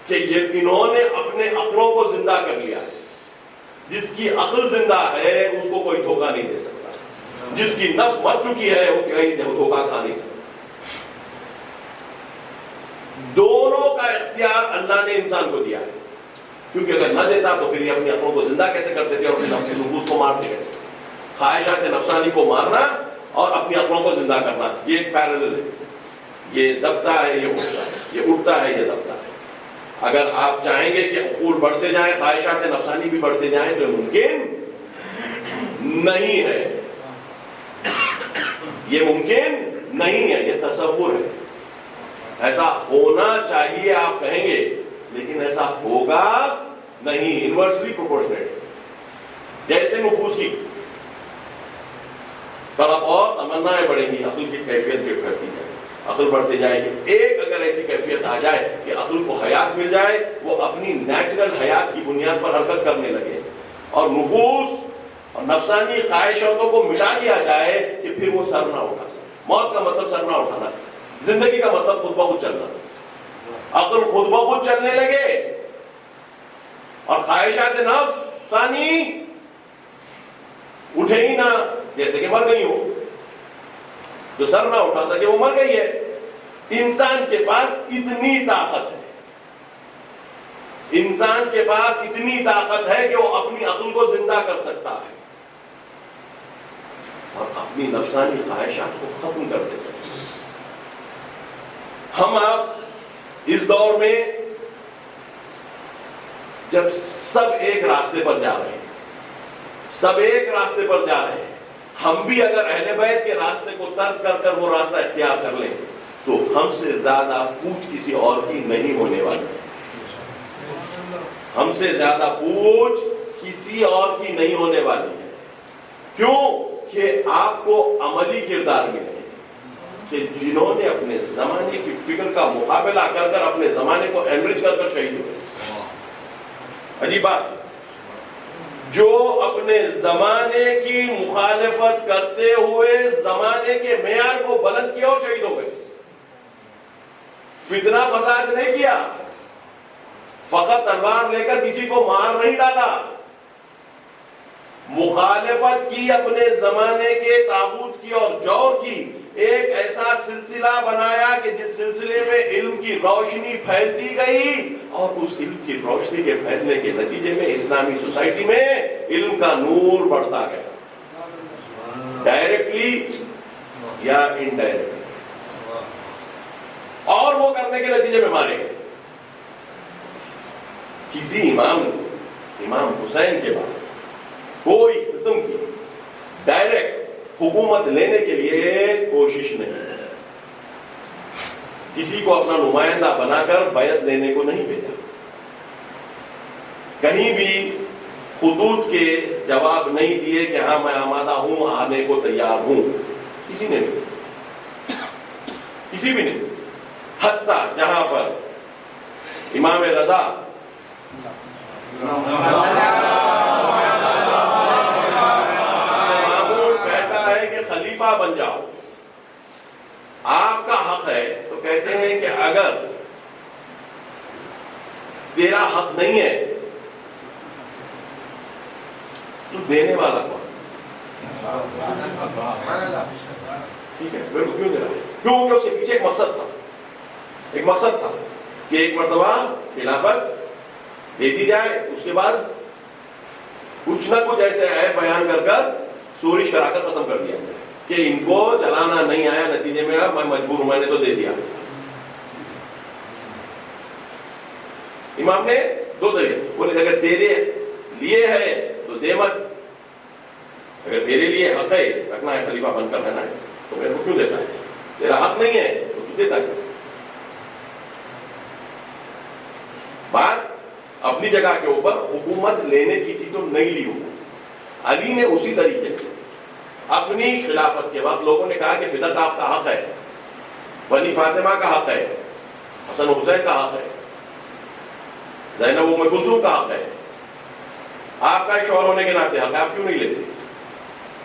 کہ انہوں نے اپنے عقلوں کو زندہ کر لیا ہے. جس کی عقل زندہ ہے اس کو کوئی دھوکہ نہیں دے سکتا. جس کی نفس مر چکی ہے وہ کہیں دھوکہ کھا نہیں سکتا. دونوں کا اختیار اللہ نے انسان کو دیا ہے، کیونکہ اگر نہ دیتا تو پھر یہ اپنی عقلوں کو زندہ کیسے کرتے تھے اور اپنے نفس نفوس کو مارتے کیسے؟ خواہشات نفسانی کو مارنا اور اپنی عقلوں کو زندہ کرنا یہ ایک پیرلل ہے. یہ دبتا ہے، یہ اٹھتا ہے، یہ اٹھتا ہے، یہ دبتا ہے. اگر آپ چاہیں گے کہ عقول بڑھتے جائیں، خواہشات نفسانی بھی بڑھتے جائیں تو یہ ممکن نہیں ہے. یہ ممکن نہیں ہے، یہ تصور ہے. ایسا ہونا چاہیے آپ کہیں گے، لیکن ایسا ہوگا نہیں. Inversely proportionate. جیسے نفوس کی طلب اور تمنائیں بڑھیں گی، عقل کی کیفیت بھی بڑھتی جائے، عقل بڑھتی جائے گی. ایک اگر ایسی کیفیت آ جائے کہ عقل کو حیات مل جائے، وہ اپنی نیچرل حیات کی بنیاد پر حرکت کرنے لگے اور نفوس اور نفسانی خواہشاتوں کو مٹا دیا جائے کہ پھر وہ سر نہ اٹھا سکے. موت کا مطلب سر نہ اٹھانا، زندگی کا مطلب خود بخود چلنا. عقل خود بخود چلنے لگے اور خواہشات نفسانی اٹھے ہی نہ، جیسے کہ مر گئی ہو. جو سر نہ اٹھا سکے وہ مر گئی ہے. انسان کے پاس اتنی طاقت ہے، انسان کے پاس اتنی طاقت ہے کہ وہ اپنی عقل کو زندہ کر سکتا ہے اور اپنی نفسانی خواہشات کو ختم کر دے سکتا ہے. ہم آپ اس دور میں جب سب ایک راستے پر جا رہے ہیں، سب ایک راستے پر جا رہے ہیں، ہم بھی اگر اہل بیت کے راستے کو ترک کر کر وہ راستہ اختیار کر لیں تو ہم سے زیادہ پوچھ کسی اور کی نہیں ہونے والی. ہم سے زیادہ پوچھ کسی اور کی نہیں ہونے والی ہے. کیوں؟ کہ آپ کو عملی کردار ملے کہ جنہوں نے اپنے زمانے کی فکر کا مقابلہ کر کر اپنے زمانے کو انرچ کر کر شہید ہوئے. عجیب بات، جو اپنے زمانے کی مخالفت کرتے ہوئے زمانے کے معیار کو بلند کیا اور شہید ہو گئے. فتنہ فساد نہیں کیا، فقط تلوار لے کر کسی کو مار نہیں ڈالا، مخالفت کی اپنے زمانے کے طاغوت کی اور جور کی. ایک ایسا سلسلہ بنایا کہ جس سلسلے میں علم کی روشنی پھیلتی گئی، اور اس علم کی روشنی کے پھیلنے کے نتیجے میں اسلامی سوسائٹی میں علم کا نور بڑھتا گیا، ڈائریکٹلی یا انڈائریکٹلی. اور وہ کرنے کے نتیجے میں مارے گئے. کسی امام حسین کے بعد کوئی قسم کی ڈائریکٹ حکومت لینے کے لیے کوشش نہیں، کسی کو اپنا نمائندہ بنا کر بیعت لینے کو نہیں بھیجا، کہیں بھی خطوط کے جواب نہیں دیے کہ ہاں میں آمادہ ہوں، آنے کو تیار ہوں. کسی نے نہیں، کسی بھی نہیں. حتیٰ جہاں پر امام رضا خلیفہ بن جاؤ، آپ کا حق ہے، تو کہتے ہیں کہ اگر تیرا حق نہیں ہے تو دینے والا کون؟ ٹھیک ہے، میرے کو کیوں دے رہا ہے؟ کیوں کہ اس کے پیچھے ایک مقصد تھا کہ ایک مرتبہ خلافت دے دی جائے، اس کے بعد کچھ نہ کچھ ایسے عیب بیان کر کر سورش کرا کر ختم کر دیا کہ ان کو چلانا نہیں آیا، نتیجے میں اب میں مجبور ہوں، میں نے تو دے دیا. امام نے دو طریقے بولے، اگر تیرے لیے ہے تو دے مت، اگر تیرے لیے حق ہے رکھنا ہے، خلیفہ بن کر رہنا ہے، تو میرے کو کیوں دیتا ہے؟ تیرا حق نہیں ہے تو تو دیتا ہے. بات اپنی جگہ کے اوپر حکومت لینے کی تھی تو نہیں لی حکومت. علی نے اسی طریقے سے اپنی خلافت کے وقت لوگوں نے کہا کہ فدق آپ کا حق ہے، بنی فاطمہ کا حق ہے، حسن حسین کا حق ہے، زینب ام کلثوم کا حق ہے، آپ کا ایک شوہر ہونے کے ناطے حق ہے، آپ کیوں نہیں لیتے؟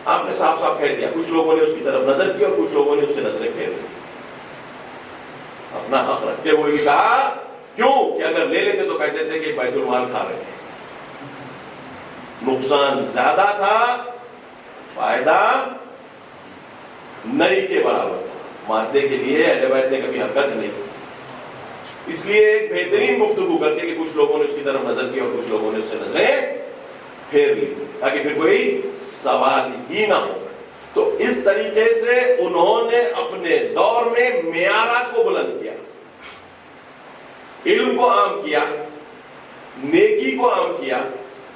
آپ نے صاف صاف کہہ دیا. کچھ لوگوں نے اس کی طرف نظر کی اور کچھ لوگوں نے اس سے نظریں پھیر لی. اپنا حق رکھتے ہوئے بھی کہا، کیوں کہ اگر لے لیتے تو کہتے تھے کہ بیت المال کھا رہے ہیں. نقصان زیادہ تھا، فائدہ نہیں کے برابر تھا. مادے کے لیے اہل بیت نے کبھی حرکت نہیں. اس لیے ایک بہترین گفتگو کر کے کہ کچھ لوگوں نے اس کی طرف نظر کی اور کچھ لوگوں نے اس سے نظریں پھیر لی تاکہ پھر کوئی سوال ہی نہ ہو. تو اس طریقے سے انہوں نے اپنے دور میں معیارات کو بلند کیا، علم کو عام کیا، نیکی کو عام کیا،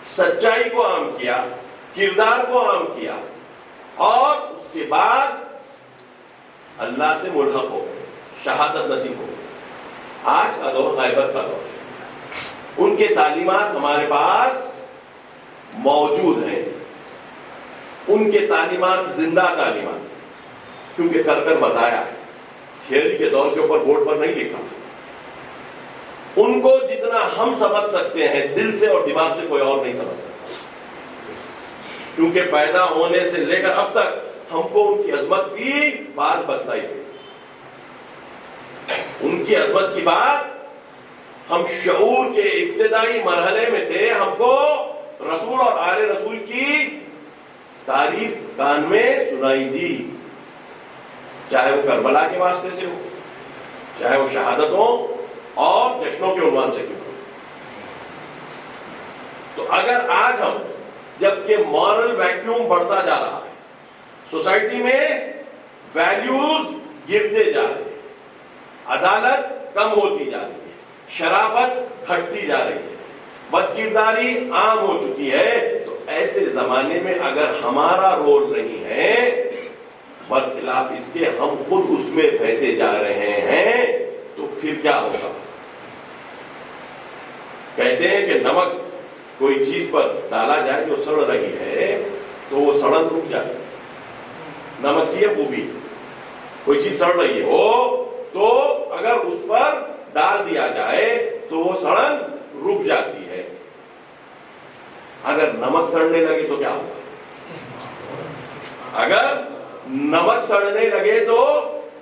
سچائی کو عام کیا، کردار کو عام کیا، اور اس کے بعد اللہ سے ملحق ہو گئے، شہادت نصیب ہو گئی. آج کا دور غیبت کا دور ہے. ان کے تعلیمات ہمارے پاس موجود ہیں، ان کے تعلیمات زندہ تعلیمات، کیونکہ کر کر بتایا ہے، تھیوری کے دور کے اوپر بورڈ پر نہیں لکھا. ان کو جتنا ہم سمجھ سکتے ہیں دل سے اور دماغ سے کوئی اور نہیں سمجھ سکتا، کیونکہ پیدا ہونے سے لے کر اب تک ہم کو ان کی عظمت کی بات بتلائی گئی. ان کی عظمت کی بات ہم شعور کے ابتدائی مرحلے میں تھے، ہم کو رسول اور آل رسول کی تعریف کان میں سنائی دی، چاہے وہ کربلا کے واسطے سے ہو، چاہے وہ شہادتوں اور جشنوں کے عنوان سے کیوں ہو. تو اگر آج ہم جبکہ مورل ویکیوم بڑھتا جا رہا ہے، سوسائٹی میں ویلیوز گرتے جا رہے ہیں، عدالت کم ہوتی جا رہی ہے، شرافت گھٹتی جا رہی ہے، بدکرداری عام ہو چکی ہے، تو ایسے زمانے میں اگر ہمارا رول نہیں ہے، برخلاف اس کے ہم خود اس میں بہتے جا رہے ہیں. پھر کیا ہوگا؟ کہتے ہیں کہ نمک کوئی چیز پر ڈالا جائے جو سڑ رہی ہے تو وہ سڑن رک جاتی ہے۔ نمک کی ہے خوبی، کوئی چیز سڑ رہی ہو تو اگر اس پر ڈال دیا جائے تو وہ سڑن رک جاتی ہے۔ اگر نمک سڑنے لگے تو کیا ہوگا؟ اگر نمک سڑنے لگے تو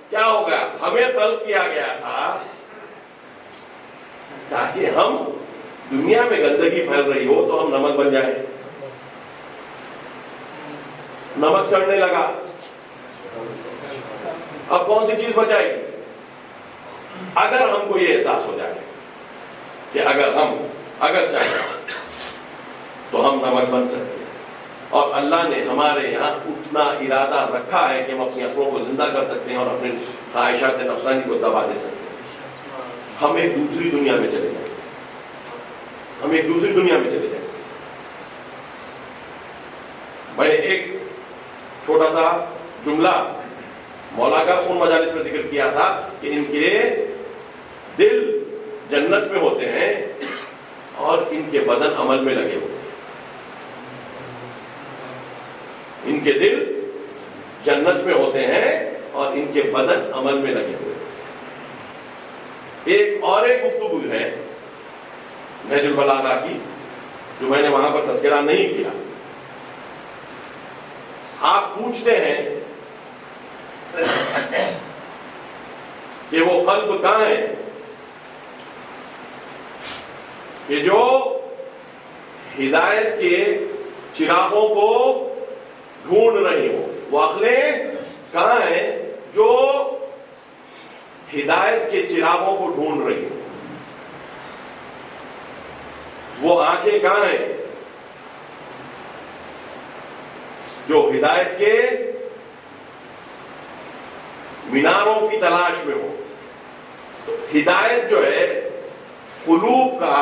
کیا ہوگا؟ ہمیں خلق کیا گیا تھا تاکہ ہم دنیا میں گندگی پھیل رہی ہو تو ہم نمک بن جائیں۔ نمک سڑنے لگا، اب کون سی چیز بچائے گی؟ اگر ہم کو یہ احساس ہو جائے کہ اگر چاہے تو ہم نمک بن سکتے ہیں، اور اللہ نے ہمارے یہاں اتنا ارادہ رکھا ہے کہ ہم اپنی عقلوں کو زندہ کر سکتے ہیں اور اپنے خواہشات نفسانی کو دبا دے سکتے ہیں۔ ہم ایک دوسری دنیا میں چلے جائیں، ہم ایک دوسری دنیا میں چلے جائیں۔ میں نے ایک چھوٹا سا جملہ مولا کا ان مجالس میں ذکر کیا تھا کہ ان کے دل جنت میں ہوتے ہیں اور ان کے بدن عمل میں لگے ہوتے ہیں۔ ان کے دل جنت میں ہوتے ہیں اور ان کے بدن عمل میں لگے ہوئے ہیں۔ ایک اور ایک گفتگو ہے نہج البلاغہ کی جو میں نے وہاں پر تذکرہ نہیں کیا۔ آپ پوچھتے ہیں کہ وہ قلب کہاں ہے کہ جو ہدایت کے چراغوں کو ڈھونڈ رہی ہو؟ وہ عقلیں کہاں ہیں جو ہدایت کے چراغوں کو ڈھونڈ رہی ہو؟ وہ آنکھیں کہاں ہیں جو ہدایت کے میناروں کی تلاش میں ہو؟ ہدایت جو ہے قلوب کا،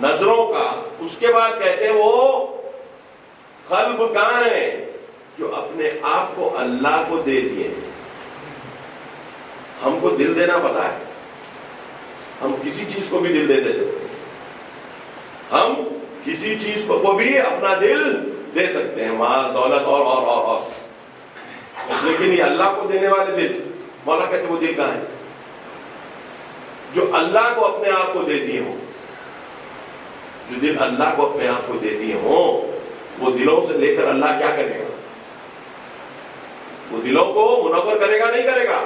نظروں کا، اس کے بعد کہتے ہیں وہ قلب کہاں ہے جو اپنے آپ کو اللہ کو دے دیے ہیں۔ ہم کو دل دینا پتا ہے، ہم کسی چیز کو بھی دل دے سکتے ہیں، ہم کسی چیز کو بھی اپنا دل دے سکتے ہیں، مال دولت اور لیکن یہ اللہ کو دینے والے دل، مولا کہتے وہ دل کہاں ہے جو اللہ کو اپنے آپ کو دے دیے ہوں؟ جو دل اللہ کو اپنے آپ کو دے دیے ہوں وہ دلوں سے لے کر اللہ کیا کرے گا؟ وہ دلوں کو منور کرے گا نہیں کرے گا؟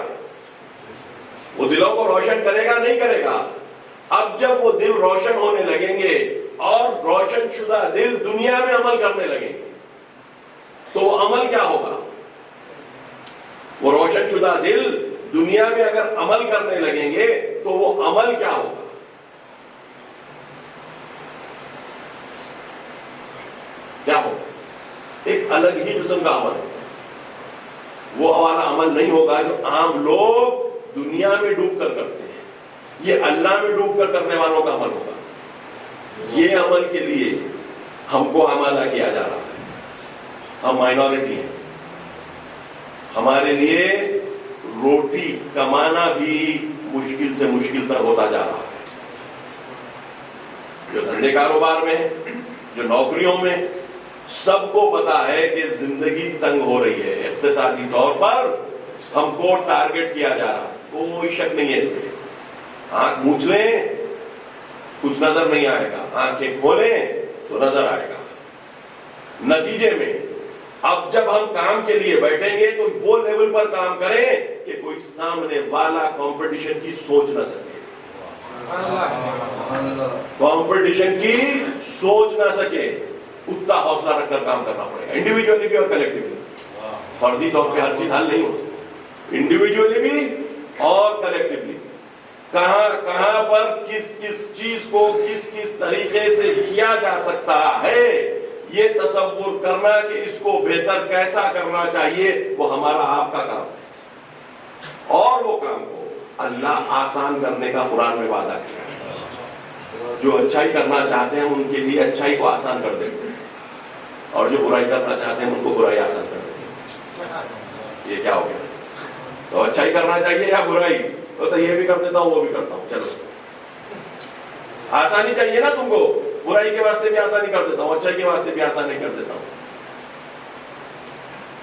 وہ دلوں کو روشن کرے گا نہیں کرے گا؟ اب جب وہ دل روشن ہونے لگیں گے اور روشن شدہ دل دنیا میں عمل کرنے لگیں گے تو وہ عمل کیا ہوگا؟ وہ روشن شدہ دل دنیا میں اگر عمل کرنے لگیں گے تو وہ عمل کیا ہوگا؟ کیا ہوگا؟ ایک الگ ہی قسم کا عمل ہے۔ وہ والا عمل نہیں ہوگا جو عام لوگ دنیا میں ڈوب کر کرتے ہیں، یہ اللہ میں ڈوب کر کرنے والوں کا عمل ہوگا۔ یہ عمل کے لیے ہم کو آمادہ کیا جا رہا ہے، ہم مائنورٹی ہیں، ہمارے لیے روٹی کمانا بھی مشکل سے مشکل تر ہوتا جا رہا ہے۔ جو دھندے کاروبار میں ہے، جو نوکریوں میں، سب کو پتا ہے کہ زندگی تنگ ہو رہی ہے، اقتصادی طور پر ہم کو ٹارگٹ کیا جا رہا ہے، کوئی شک نہیں ہے اس پہ۔ آنکھ موچ لیں کچھ نظر نہیں آئے گا، آنکھیں کھولیں تو نظر آئے گا۔ نتیجے میں اب جب ہم کام کے لیے بیٹھیں گے تو وہ لیول پر کام کریں کہ کوئی سامنے والا کمپٹیشن کی سوچ نہ سکے، کمپٹیشن کی سوچ نہ سکے۔ اتنا حوصلہ رکھ کر کام کرنا پڑے گا، انڈیویجولی بھی اور کلیکٹیولی۔ فردی طور پہ ہر چیز حل نہیں ہوتی، انڈیویجولی بھی اور کلیکٹیولی۔ کہاں پر کس چیز کو کس طریقے سے کیا جا سکتا ہے یہ تصور کرنا کہ اس کو بہتر کیسا کرنا چاہیے، وہ ہمارا آپ کا کام ہے۔ اور وہ کام کو اللہ آسان کرنے کا قرآن میں وعدہ کیا ہے۔ جو اچھائی کرنا چاہتے ہیں ان کے لیے اچھائی کو آسان کر دیتے ہیں، اور جو برائی کرنا چاہتے ہیں ان کو برائی آسان کر دیتے ہیں۔ یہ کیا ہو گیا؟ تو اچھائی کرنا چاہیے یا برائی؟ تو یہ بھی کر دیتا ہوں وہ بھی کرتا ہوں. چلو آسانی چاہیے نا تم کو, برائی کے واسطے بھی آسانی کر دیتا ہوں, اچھائی کے واسطے بھی آسانی کر دیتا ہوں.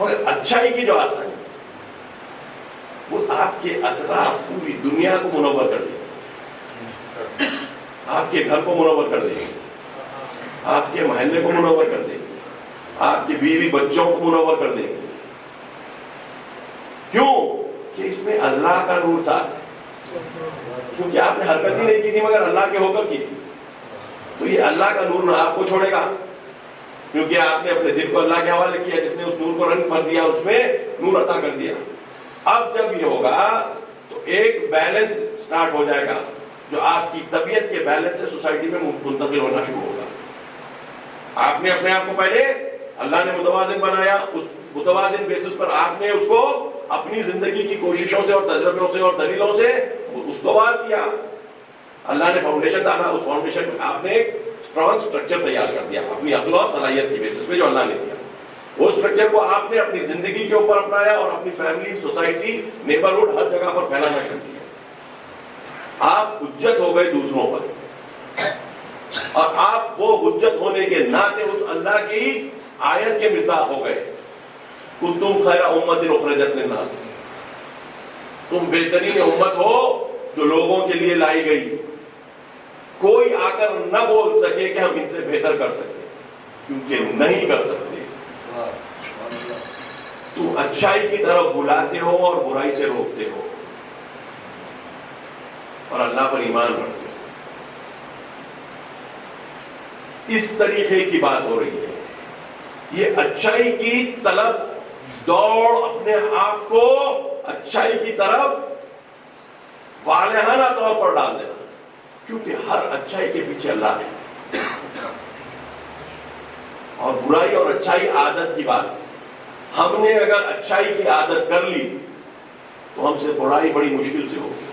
مگر اچھائی کی جو آسانی وہ آپ کے اطراف پوری دنیا کو منور کر دے گی, آپ کے گھر کو منور کر دے گی, آپ کے محلے کو منور کر دے گی, آپ کی بیوی بچوں کو منور کر دے گی. کیوں کہ اس میں اللہ کا نور ساتھ ہے, کیونکہ آپ نے حرکت ہی نہیں کی تھی مگر اللہ کے ہو کر کی تھی. تو یہ اللہ کا نور نہ آپ کو چھوڑے گا, کیونکہ آپ نے اپنے دل کو اللہ کے حوالے کیا, جس نے اس نور کو رنگ بھر دیا, اس میں نور عطا کر دیا. اب جب یہ ہوگا تو ایک بیلنس سٹارٹ ہو جائے گا, جو آپ کی طبیعت کے بیلنس سے سوسائٹی میں منتقل ہونا شروع ہوگا. آپ نے اپنے آپ کو پہلے اللہ نے متوازن بنایا, اس متوازن بیسس پر آپ نے اس کو اپنی زندگی کی کوششوں سے اور تجربوں سے اور دلیلوں سے استوار کیا. اللہ نے فاؤنڈیشن ڈالا, اس فاؤنڈیشن میں آپ نے ایک اسٹرانگ اسٹرکچر تیار کر دیا اپنی عقل اور صلاحیت کی بیسس پہ جو اللہ نے دیا. وہ اسٹرکچر کو آپ نے اپنی زندگی کے اوپر اپنایا اور اپنی فیملی, سوسائٹی, نیبرہڈ, ہر جگہ پر پھیلانا شروع کیا. آپ حجت ہو گئے دوسروں پر, اور آپ وہ حجت ہونے کے ناطے اس اللہ کی آیت کے مصداق ہو گئے, کنتم خیر امت اخرجت للناس, تم بہترین امت ہو جو لوگوں کے لیے لائی گئی. کوئی آ کر نہ بول سکے کہ ہم ان سے بہتر کر سکتے, کیونکہ نہیں کر سکتے. تم اچھائی کی طرف بلاتے ہو اور برائی سے روکتے ہو, اور اللہ پر ایمان رکھتے ہو. اس طریقے کی بات ہو رہی ہے. یہ اچھائی کی طلب, دوڑ, اپنے آپ کو اچھائی کی طرف والہانہ طور پر ڈال دینا, کیونکہ ہر اچھائی کے پیچھے اللہ ہے. اور برائی اور اچھائی عادت کی بات ہے. ہم نے اگر اچھائی کی عادت کر لی تو ہم سے برائی بڑی مشکل سے ہوگی,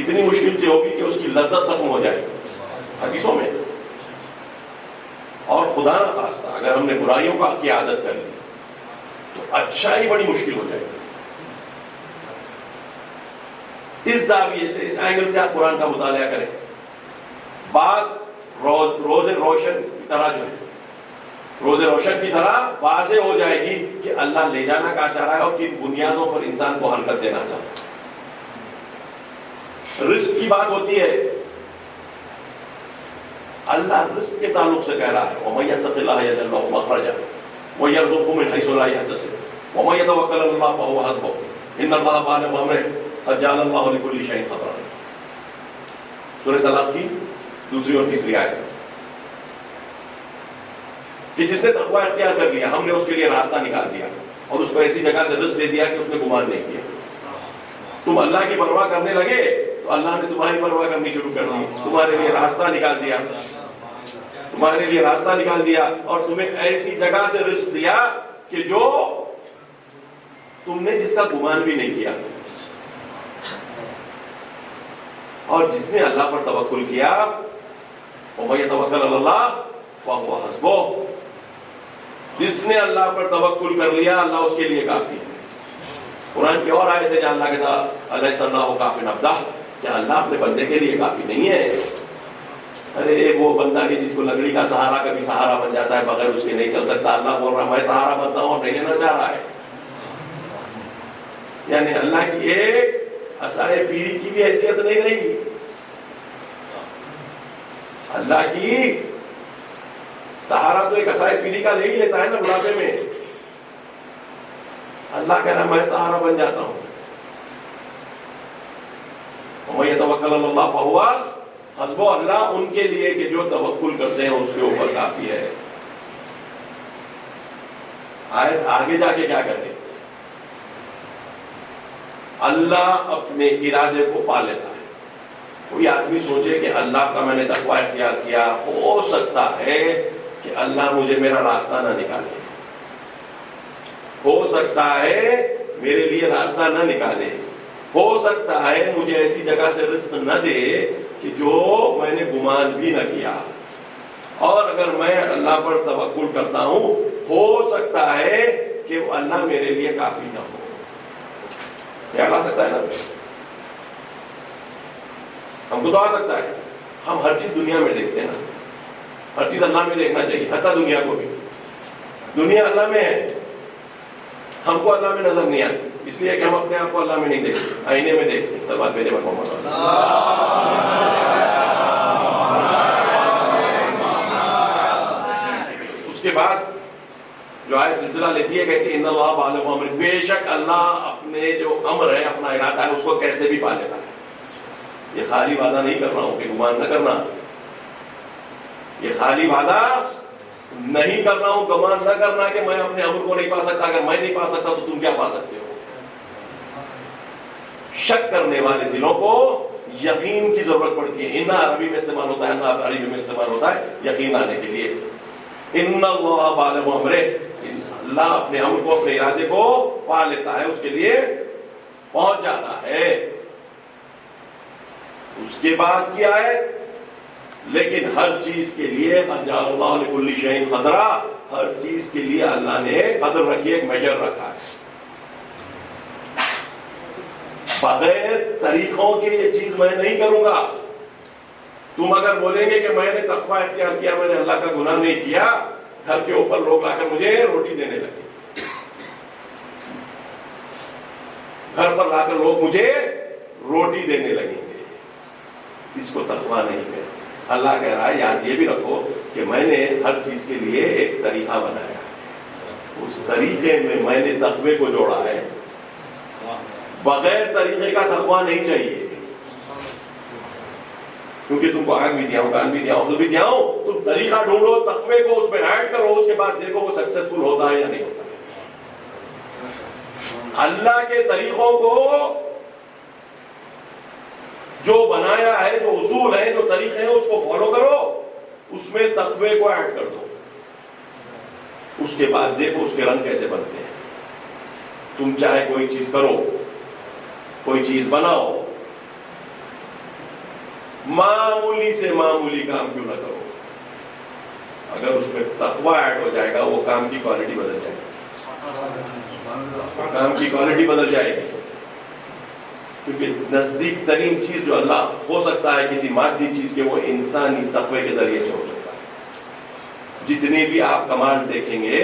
اتنی مشکل سے ہوگی کہ اس کی لذت ختم ہو جائے گی حدیثوں میں. اور خدا نہ خواستہ اگر ہم نے برائیوں کی عادت کر لی تو اچھائی بڑی مشکل ہو جائے گی. اس زاویے سے, اس اینگل سے آپ قرآن کا مطالعہ کریں. بات روز روشن کی طرح جو ہے, روز روشن کی طرح واضح ہو جائے گی کہ اللہ لے جانا کہاں چاہ رہا ہے اور کن بنیادوں پر انسان کو حرکت دینا چاہتا ہے. رزق کی بات ہوتی ہے, اللہ رزق کے تعلق سے کہہ رہا ہے وَمَن يَتَّقِ اللَّهَ يَجْعَل لَّهُ مَخْرَجًا وَيَرْزُقْهُ مِنْ حَيْثُ لَا يَحْتَسِبُ وَمَن يَتَوَكَّلْ عَلَى اللَّهِ فَهُوَ حَسْبُهُ إِنَّ اللَّهَ بَالِغُ أَمْرِهِ قَدْ جَعَلَ اللَّهُ لِكُلِّ شَيْءٍ قَدْرًا. سورہ طلاق کی دوسری اور تیسری آیت کہ جس نے تقوی اختیار کر لیا, ہم نے اس کے لیے راستہ نکال دیا اور اس کو ایسی جگہ سے رزق دے دیا کہ اس نے گمان نہیں کیا. تم اللہ کی پرواہ کرنے لگے تو اللہ نے تمہاری پرواہ کرنی شروع کر دی, تمہارے لیے راستہ نکال دیا, تمہارے لیے راستہ نکال دیا اور تمہیں ایسی جگہ سے رزق دیا کہ جو تم نے جس کا گمان بھی نہیں کیا. اور جس نے اللہ پر توکل کیا وَمَن يَتَوَكَّلْ عَلَى اللَّهِ فَهُوَ حَسْبُهُ, جس نے اللہ پر توکل کر لیا اللہ اس کے لیے کافی ہے. قرآن کی اور آیت ہے جہاں اللہ کہتا أَلَيْسَ اللَّهُ كَافٍ عَبْدَهُ, کیا اللہ اپنے بندے کے لیے کافی نہیں ہے؟ ارے وہ بندہ کہ جس کو لکڑی کا سہارا کبھی سہارا بن جاتا ہے, بغیر اس کے نہیں چل سکتا, اللہ بول رہا میں سہارا بنتا ہوں اور نہیں لینا چاہ رہا ہے. یعنی اللہ کی ایک عصائے پیری کی بھی حیثیت نہیں رہی. اللہ کی سہارا تو ایک عصائے پیری کا لے ہی لیتا ہے نا بڑھاپے میں. اللہ کہہ رہا میں سہارا بن جاتا ہوں. وَمَن يَتَوَكَّلْ عَلَى اللَّهِ فَهُوَ حَسْبُهُ, اللہ ان کے لیے کہ جو توکل کرتے ہیں اس کے اوپر کافی ہے. آیت آگے جا کے کیا کرے, اللہ اپنے ارادے کو پا لیتا ہے. کوئی آدمی سوچے کہ اللہ کا میں نے تقوی اختیار کیا, ہو سکتا ہے کہ اللہ مجھے میرا راستہ نہ نکالے, ہو سکتا ہے میرے لیے راستہ نہ نکالے, ہو سکتا ہے مجھے ایسی جگہ سے رزق نہ دے کہ جو میں نے گمان بھی نہ کیا. اور اگر میں اللہ پر توکل کرتا ہوں ہو سکتا ہے کہ اللہ میرے لیے کافی نہ ہو. خیال آ سکتا ہے نا, ہم کو تو آ سکتا ہے. ہم ہر چیز دنیا میں دیکھتے ہیں نا, ہر چیز اللہ میں دیکھنا چاہیے, حتیٰ دنیا کو بھی. دنیا اللہ میں ہے, ہم کو اللہ میں نظر نہیں آتی, اس لیے کہ ہم اپنے آپ کو اللہ میں نہیں دیکھتے, آئینے میں دیکھتے. سلوات بھیجے محمد. اس کے بعد جو آیت سلسلہ لیتی ہے, کہتی ہے ان اللہ بالغ امرہ, بے شک اللہ اپنے جو امر ہے, اپنا ارادہ ہے, اس کو کیسے بھی پا لیتا ہے. یہ خالی وعدہ نہیں کر رہا ہوں کہ گمان نہ کرنا, یہ خالی وعدہ نہیں کر رہا ہوں, گمان نہ کرنا کہ میں اپنے امر کو نہیں پا سکتا. اگر میں نہیں پا سکتا تو تم کیا پا سکتے ہو. شک کرنے والے دلوں کو یقین کی ضرورت پڑتی ہے. انا عربی میں استعمال ہوتا ہے, انا عربی میں استعمال ہوتا ہے یقین آنے کے لیے. ان اللہ بالغ امرہ, اللہ اپنے امر کو, اپنے ارادے کو پا لیتا ہے, اس کے لیے پہنچ جاتا ہے. اس کے بعد کی آیت, لیکن ہر چیز کے لیے قد جعل اللہ لکل شیء قدرا, ہر چیز کے لیے اللہ نے قدر رکھی, ایک میجر رکھا ہے. بغیر طریقوں کے یہ چیز میں نہیں کروں گا. تم اگر بولیں گے کہ میں نے تقویٰ اختیار کیا, میں نے اللہ کا گناہ نہیں کیا, گھر کے اوپر لوگ لا کر مجھے روٹی دینے لگے, گھر پر لا کر لوگ مجھے روٹی دینے لگیں گے, اس کو تقویٰ نہیں کہتے. اللہ کہہ رہا ہے یاد یہ بھی رکھو کہ میں نے ہر چیز کے لیے ایک طریقہ بنایا, اس طریقے میں نے تقوی کو جوڑا ہے. بغیر طریقے کا تقویٰ نہیں چاہیے, کیونکہ تم کو آنکھ بھی دیا ہوں, کان بھی دیا ہوں, عقل بھی دیا ہوں. تم طریقہ ڈھونڈو, تقوی کو اس میں ایڈ کرو, اس کے بعد دیکھو وہ سکسیسفل ہوتا ہے یا نہیں ہوتا. اللہ کے طریقوں کو جو بنایا ہے, جو اصول ہیں, جو طریقے ہیں, اس کو فالو کرو, اس میں تقوی کو ایڈ کر دو. اس کے بعد دیکھو اس کے رنگ کیسے بنتے ہیں. تم چاہے کوئی چیز کرو, کوئی چیز بناؤ, معمولی سے معمولی کام کیوں نہ کرو, اگر اس میں تقویٰ ایڈ ہو جائے گا, وہ کام کی کوالٹی بدل جائے گی, کام کی کوالٹی بدل جائے گی. کیونکہ نزدیک ترین چیز جو اللہ ہو سکتا ہے کسی مادی چیز کے, وہ انسانی تقوی کے ذریعے سے ہو سکتا ہے. جتنے بھی آپ کمال دیکھیں گے,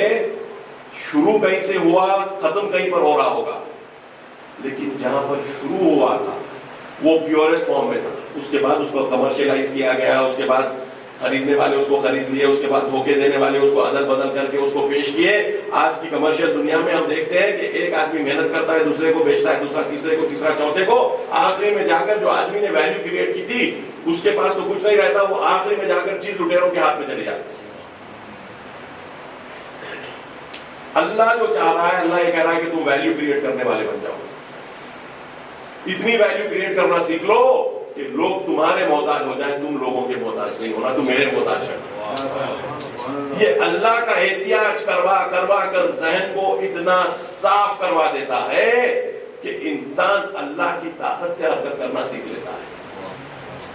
شروع کہیں سے ہوا, ختم کہیں پر ہو رہا ہوگا, لیکن جہاں پر شروع ہوا تھا وہ پیورسٹ فارم میں تھا. اس کے بعد اس کو کمرشلائز کیا گیا, اس کے بعد خریدنے والے اس کو خرید لیے, اس کے بعد دھوکے دینے والے اس کو ادل بدل کر کے اس کو پیش کیے. آج کی کمرشل دنیا میں ہم دیکھتے ہیں کہ ایک آدمی محنت کرتا ہے, دوسرے کو بیچتا ہے, دوسرا تیسرے کو, تیسرا چوتھے کو, آخری میں جا کر جو آدمی نے ویلیو کریٹ کی تھی اس کے پاس تو کچھ نہیں رہتا, وہ آخری میں جا کر چیز لٹیروں کے ہاتھ میں چلی جاتی ہے. اللہ جو چاہ رہا ہے, اللہ یہ کہہ رہا ہے کہ تم ویلیو کریٹ کرنے والے بن جاؤ. اتنی ویلیو کریٹ کرنا سیکھ لو کہ لوگ تمہارے محتاج ہو جائیں, تم لوگوں کے محتاج نہیں ہونا, تم میرے محتاج ہے. یہ اللہ کا احتیاج کروا کروا کر ذہن کو اتنا صاف کروا دیتا ہے کہ انسان اللہ کی طاقت سے حرکت کرنا سیکھ لیتا ہے.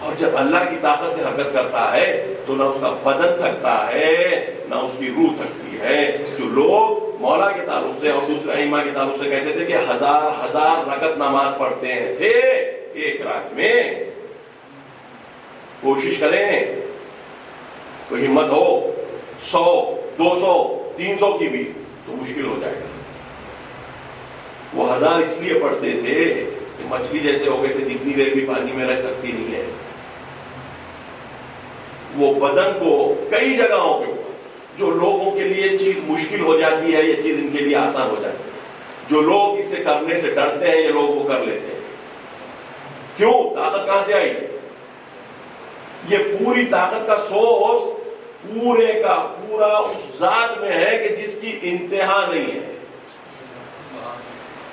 اور جب اللہ کی طاقت سے حرکت کرتا ہے تو نہ اس کا بدن تھکتا ہے, نہ اس کی روح تھکتی ہے. جو لوگ مولا کے تعلق سے اور دوسرے ائمہ کے تعلق سے کہتے تھے کہ ہزار ہزار رکعت نماز پڑھتے ہیں تھے ایک رات میں, کوشش کریں, کوئی ہمت ہو 100 200 300 کی بھی تو مشکل ہو جائے گا. وہ ہزار اس لیے پڑھتے تھے کہ مچھلی جیسے ہو گئے تھے, جتنی دیر بھی پانی میں رہ تھکتی نہیں ہے. وہ بدن کو کئی جگہوں پہ, جو لوگوں کے لیے چیز مشکل ہو جاتی ہے یہ چیز ان کے لیے آسان ہو جاتی ہے. جو لوگ اسے کرنے سے ڈرتے ہیں یہ لوگ وہ کر لیتے ہیں. کیوں؟ طاقت کہاں سے آئی؟ یہ پوری طاقت کا سورس پورے کا پورا اس ذات میں ہے کہ جس کی انتہا نہیں ہے,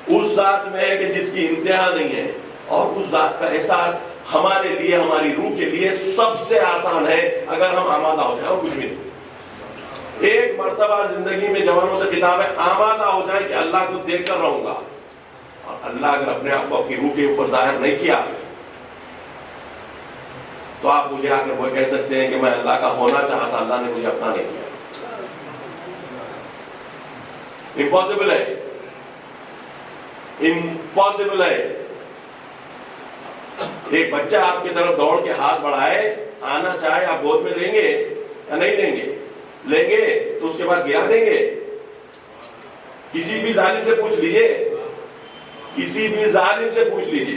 اس ذات میں ہے کہ جس کی انتہا نہیں ہے. اور اس ذات کا احساس ہمارے لیے, ہماری روح کے لیے سب سے آسان ہے اگر ہم آمادہ ہو جائیں, اور کچھ بھی نہیں. ایک مرتبہ زندگی میں جوانوں سے خطاب ہے, آمادہ ہو جائیں کہ اللہ کو دیکھ کر رہوں گا. اور اللہ اگر اپنے آپ کو اپنی روح کے اوپر ظاہر نہیں کیا تو آپ مجھے آ کر وہ کہہ سکتے ہیں کہ میں اللہ کا ہونا چاہا تھا, اللہ نے مجھے اپنا نہیں کیا. امپاسبل ہے, امپاسبل ہے. ایک بچہ آپ کی طرف دوڑ کے ہاتھ بڑھائے، آنا چاہے، آپ گود میں لیں گے یا نہیں لیں گے؟ لیں گے تو اس کے بعد گرا دیں گے؟ کسی بھی ظالم سے پوچھ لیجئے، کسی بھی ظالم سے پوچھ لیجئے،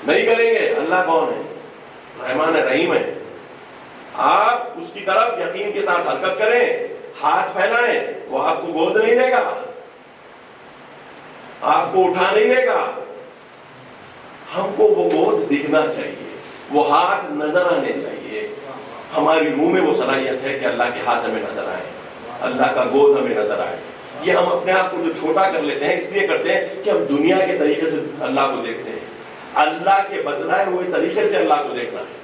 نہیں کریں گے۔ اللہ کون ہے؟ رحمان ہے، رحیم ہے۔ آپ اس کی طرف یقین کے ساتھ حرکت کریں، ہاتھ پھیلائیں، وہ آپ کو گود نہیں دے گا، آپ کو اٹھا نہیں لے گا۔ ہم کو وہ گود دکھنا چاہیے، وہ ہاتھ نظر آنے چاہیے۔ ہماری روح میں وہ صلاحیت ہے کہ اللہ کے ہاتھ ہمیں نظر آئے، اللہ کا گود ہمیں نظر آئے۔ یہ ہم اپنے آپ کو جو چھوٹا کر لیتے ہیں اس لیے کرتے ہیں کہ ہم دنیا کے طریقے سے اللہ کو دیکھتے ہیں۔ اللہ کے بتلائے ہوئے طریقے سے اللہ کو دیکھنا ہے،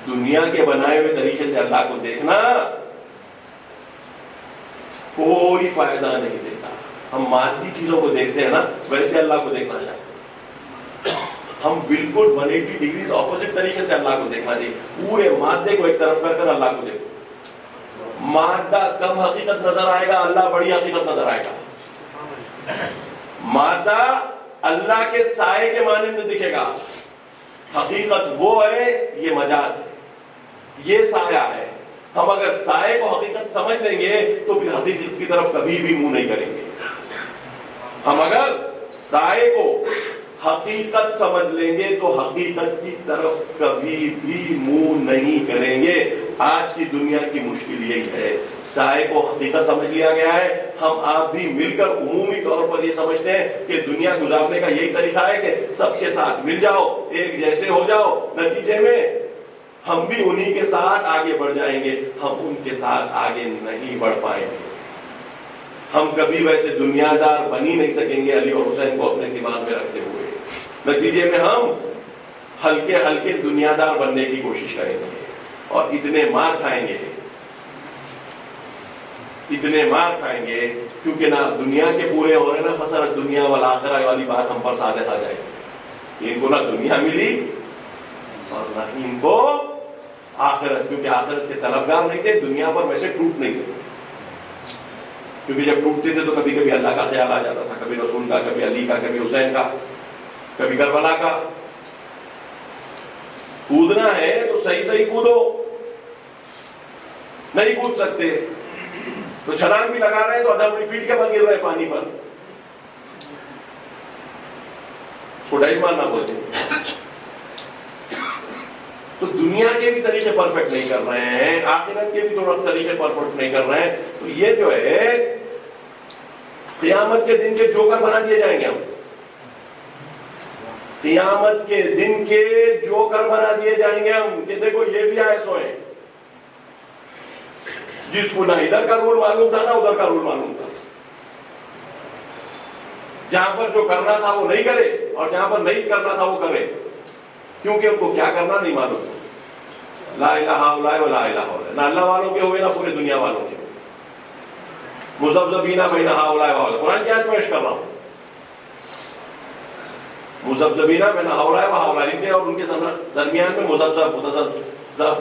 دنیا کے بنائے ہوئے طریقے سے اللہ کو دیکھنا کوئی فائدہ نہیں دیتا۔ ہم مادی چیزوں کو دیکھتے ہیں نا، ویسے اللہ کو دیکھنا چاہتے ہیں۔ ہم بالکل 180 ڈگریز اپوزٹ طریقے سے اللہ کو دیکھنا چاہیے۔ پورے مادے کو ایک طرف کر کر اللہ کو دیکھو۔ مادہ کم حقیقت نظر آئے گا، اللہ بڑی حقیقت نظر آئے گا۔ مادہ اللہ کے سائے کے مانند دکھے گا، حقیقت وہ ہے، یہ مجاز ہے، یہ سایہ ہے۔ ہم اگر سائے کو حقیقت سمجھ لیں گے تو پھر حقیقت کی طرف کبھی بھی منہ نہیں کریں گے۔ ہم اگر سائے کو حقیقت سمجھ لیں گے تو حقیقت کی طرف کبھی بھی منہ نہیں کریں گے۔ آج کی دنیا کی مشکل یہی ہے، سائے کو حقیقت سمجھ لیا گیا ہے۔ ہم آپ بھی مل کر عمومی طور پر یہ سمجھتے ہیں کہ دنیا گزارنے کا یہی طریقہ ہے کہ سب کے ساتھ مل جاؤ، ایک جیسے ہو جاؤ، نتیجے میں ہم بھی انہی کے ساتھ آگے بڑھ جائیں گے، ہم ان کے ساتھ آگے نہیں بڑھ پائیں گے۔ ہم کبھی ویسے دنیا دار بن ہی نہیں سکیں گے علی اور حسین کو اپنے دماغ میں رکھتے ہوئے۔ نتیجے میں ہم ہلکے ہلکے دنیا دار بننے کی کوشش کریں گے اور اتنے مار کھائیں گے، اتنے مار کھائیں گے، کیونکہ نہ دنیا کے پورے ہو رہے، نہ خسرت دنیا والآخرہ والی بات ہم پر صادق آ جائے گی۔ ان کو نہ دنیا ملی اور نہ ان کو آخرت، کیونکہ آخرت کے طلبگار نہیں تھے، دنیا پر ویسے ٹوٹ نہیں سکتے، کیونکہ جب ٹوٹتے تھے تو کبھی کبھی اللہ کا خیال آ جاتا تھا، کبھی رسول کا، کبھی علی کا، کبھی حسین کا، کبھی کربلا کا۔ کودنا ہے تو صحیح صحیح کودو، نہیں کود سکتے تو چھلانگ بھی لگا رہے ہیں تو ادھم پیٹ کے بل گر رہے ہیں پانی پر، چھوٹا ہی ماننا بولتے۔ تو دنیا کے بھی طریقے پرفیکٹ نہیں کر رہے ہیں، آخرت کے بھی تھوڑا طریقے پرفیکٹ نہیں کر رہے ہیں، تو یہ جو ہے قیامت کے دن کے جوکر بنا دیے جائیں گے ہم، قیامت کے دن کے جوکر بنا دیے جائیں گے ہم، کہ دیکھو یہ بھی آئے سوئے، جس کو نہ ادھر کا رول معلوم تھا نہ ادھر کا رول معلوم تھا، جہاں پر جو کرنا تھا وہ نہیں کرے اور جہاں پر نہیں کرنا تھا وہ کرے، کیونکہ ان کو کیا کرنا نہیں معلوم۔ لا الہ الا اللہ ولا الہ الا، نہ اللہ والوں کے ہوئے نہ پورے دنیا والوں کے ہوئے، مذبذبین بین ہؤلاء وہؤلاء۔ قرآن کی آیت پیش کر رہا ہوں، مذبذبین بین ہؤلاء وہؤلاء، ان کے اور ان کے درمیان میں مذبذب متذبذب،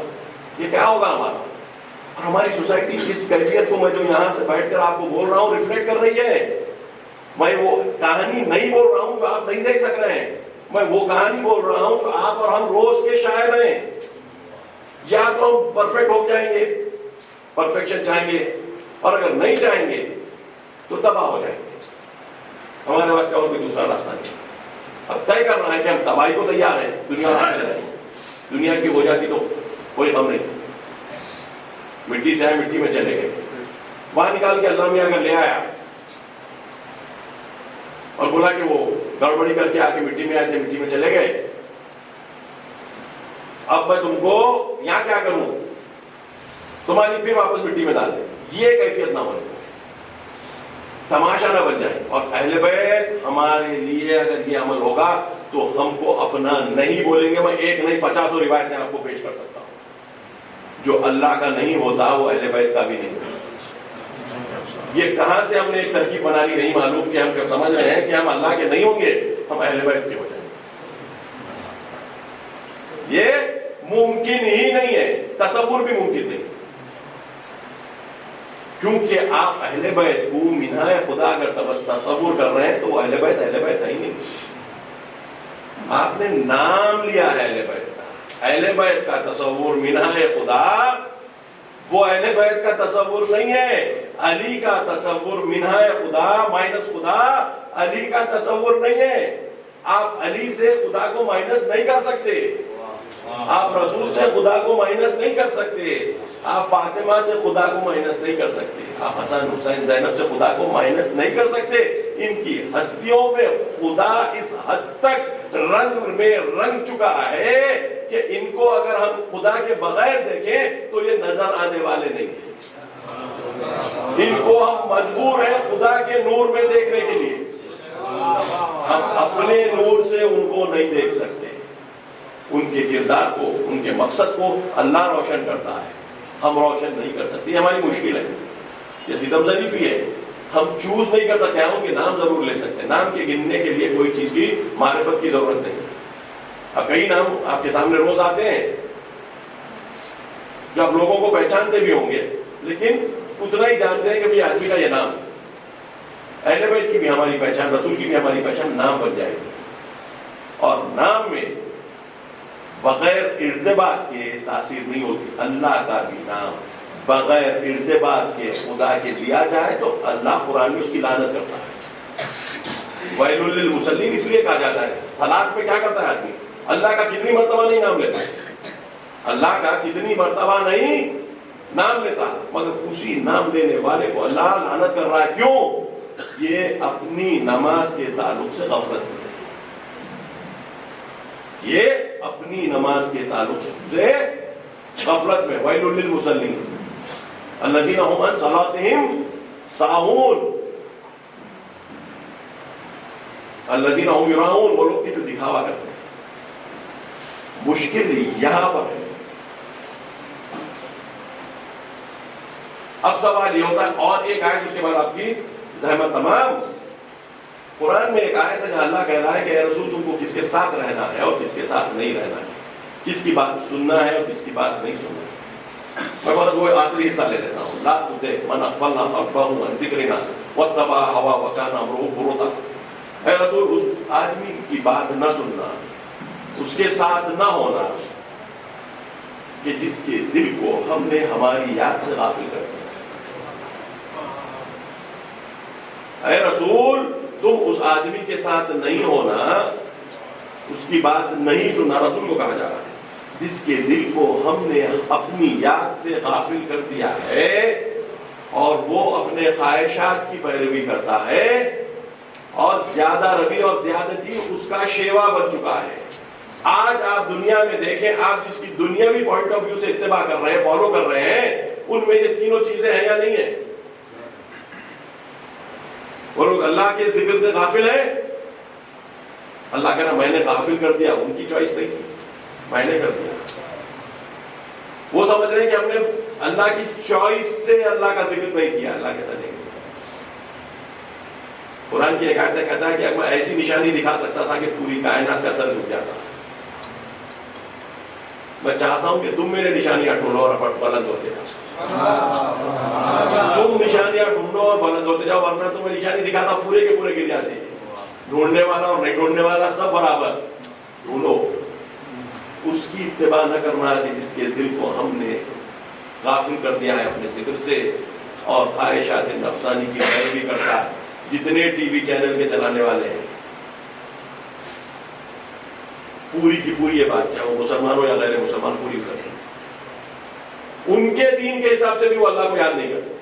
یہ کیا ہوگا ہمارا؟ اور ہماری سوسائٹی اس کیفیت کو میں جو یہاں سے بیٹھ کر آپ کو بول رہا ہوں ریفلیکٹ کر رہی ہے۔ میں وہ کہانی نہیں بول رہا ہوں جو آپ نہیں دیکھ سک رہے ہیں، میں وہ کہانی بول رہا ہوں جو آپ اور ہم روز کے شاعر ہیں۔ یا تو ہم پرفیکٹ ہو جائیں گے، پرفیکشن چاہیں گے، اور اگر نہیں چاہیں گے تو تباہ ہو جائیں گے۔ ہمارے واسطے اور کوئی دوسرا راستہ نہیں۔ اب طے کرنا ہے کہ ہم تباہی کو تیار ہیں، دنیا کی ہو جاتی تو کوئی غم نہیں، مٹی سے آئے مٹی میں چلے گئے، وہاں نکال کے اللہ میاں اگر لے آیا اور بولا کہ وہ گڑبڑی کر کے آ کے مٹی میں آئے تھے، مٹی میں چلے گئے، اب میں تم کو یہاں کیا کروں، تمہاری پھر واپس مٹی میں ڈال دیں، یہ کیفیت نہ بنے، تماشا نہ بن جائے۔ اور اہل بیت ہمارے لیے اگر یہ عمل ہوگا تو ہم کو اپنا نہیں بولیں گے۔ میں ایک نہیں 50 روایتیں آپ کو پیش کر سکتا ہوں، جو اللہ کا نہیں ہوتا وہ اہل بیت کا بھی نہیں ہوتا۔ یہ کہاں سے ہم نے ایک ترکیب بنا لی نہیں معلوم، کہ ہم کیا سمجھ رہے ہیں کہ ہم اللہ کے نہیں ہوں گے، ہم اہل بیت کے ہو جائیں گے۔ یہ ممکن ہی نہیں ہے، تصور بھی ممکن نہیں، کیونکہ آپ اہل بیت کو منہائے خدا اگر تصور کر رہے ہیں تو وہ اہل بیت ہے ہی نہیں۔ آپ نے نام لیا ہے اہل بیت کا. اہل بیت کا تصور منہا خدا وہ اہل بیت کا تصور نہیں ہے. علی کا تصور منہا خدا مائنس خدا علی کا تصور نہیں ہے. آپ علی سے خدا کو مائنس نہیں کر سکتے. آپ رسول سے خدا کو مائنس نہیں کر سکتے. آپ فاطمہ سے خدا کو مائنس نہیں کر سکتے. آپ حسن حسین زینب سے خدا کو مائنس نہیں کر سکتے. ان کی ہستیوں میں خدا اس حد تک رنگ میں رنگ چکا ہے کہ ان کو اگر ہم خدا کے بغیر دیکھیں تو یہ نظر آنے والے نہیں ہیں. ان کو ہم مجبور ہیں خدا کے نور میں دیکھنے کے لیے. ہم اپنے نور سے ان کو نہیں دیکھ سکتے. ان کے کردار کو ان کے مقصد کو اللہ روشن کرتا ہے, ہم روشن نہیں کر سکتے. یہ ہماری مشکل ہے. یہ ستم ظریفی ہے. ہم چوز نہیں کر سکتے. ہم ان کے نام ضرور لے سکتے ہیں. نام کے گننے کے لیے کوئی چیز کی معرفت کی ضرورت نہیں. اب کئی نام آپ کے سامنے روز آتے ہیں جو آپ لوگوں کو پہچانتے بھی ہوں گے, لیکن اتنا ہی جانتے ہیں کہ بھئی آدمی کا یہ نام. اہل بیت کی بھی ہماری پہچان, رسول کی بھی ہماری پہچان نام بن جائے گی. اور نام میں بغیر ارتباط کے تاثیر نہیں ہوتی. اللہ کا بھی نام بغیر ارتباط کے خدا کے دیا جائے تو اللہ قرآن میں اس کی لعنت کرتا ہے. ویل للمصلین اس لیے کہا جاتا ہے. صلاۃ میں کیا کرتا ہے آدمی؟ اللہ کا کتنی مرتبہ نہیں نام لیتا ہے, اللہ کا کتنی مرتبہ نہیں نام لیتا, مگر اسی نام لینے والے کو اللہ لعنت کر رہا ہے. کیوں؟ یہ اپنی نماز کے تعلق سے غفلت میں ہے. یہ اپنی نماز کے تعلق سے غفلت میں. ویل للمصلین الذین هم عن صلاتهم ساہون الذین هم یراؤون, وہ لوگ جو دکھاوا کرتے ہیں. مشکل یہاں پر ہے. اب سوال یہ ہوتا ہے, اور ایک آیت اس کے بعد آپ کی زحمت تمام. قرآن میں ایک آیت ہے جہاں اللہ کہہ رہا ہے کہ اے رسول تم کو کس کے ساتھ رہنا ہے اور کس کے ساتھ نہیں رہنا ہے, کس کی بات سننا ہے اور کس کی بات نہیں سننا ہے. میں بہت وہ آخری حصہ لے لیتا ہوں. لا تطع من اغفلنا قلبه عن ذکرنا واتبع هواه وكان امره فرطا. اے رسول اس آدمی کی بات نہ سننا, اس کے ساتھ نہ ہونا کہ جس کے دل کو ہم نے ہماری یاد سے غافل کر دیا. اے رسول تم اس آدمی کے ساتھ نہیں ہونا, اس کی بات نہیں سننا. رسول کو کہا جا رہا ہے جس کے دل کو ہم نے اپنی یاد سے غافل کر دیا ہے اور وہ اپنے خواہشات کی پیروی کرتا ہے اور زیادہ روی اور زیادتی اس کا شیوا بن چکا ہے. آج آپ دنیا میں دیکھیں, آپ جس کی دنیاوی پوائنٹ آف ویو سے اتباع کر رہے ہیں, فالو کر رہے ہیں, ان میں یہ تینوں چیزیں ہیں یا نہیں ہیں؟ وہ لوگ اللہ کے ذکر سے غافل ہیں. اللہ کہہ رہا میں نے غافل کر دیا, ان کی چوائس نہیں تھی, میں نے کر دیا. وہ سمجھ رہے ہیں کہ ہم نے اللہ کی چوائس سے اللہ کا ذکر نہیں کیا. اللہ کہتا نہیں. قرآن کی ایک آیت کہتا ہے کہ میں ایسی نشانی دکھا سکتا تھا کہ پوری کائنات کا سر جھک جاتا. میں چاہتا ہوں کہ تم میرے نشانیاں ڈھونڈو اور بلند ہوتے جاؤ. تم نشانیاں ڈھونڈو اور بلند ہوتے جاؤ, ورنہ تمہیں نشانی دکھاتا پورے کے پورے گر جاتے. ڈھونڈنے والا اور نہیں ڈھونڈنے والا سب برابر. ڈھونڈو. اس کی اتباع نہ کرنا کہ جس کے دل کو ہم نے غافل کر دیا ہے اپنے ذکر سے اور خواہشات نفسانی کی پیروی کرتا ہے. جتنے ٹی وی چینل کے چلانے والے ہیں, پوری کی پوری یہ بات, چاہے وہ مسلمان ہو یا غیر مسلمان, پوری کرتے ہیں. ان کے دین کے حساب سے بھی وہ اللہ کو یاد نہیں کرتے.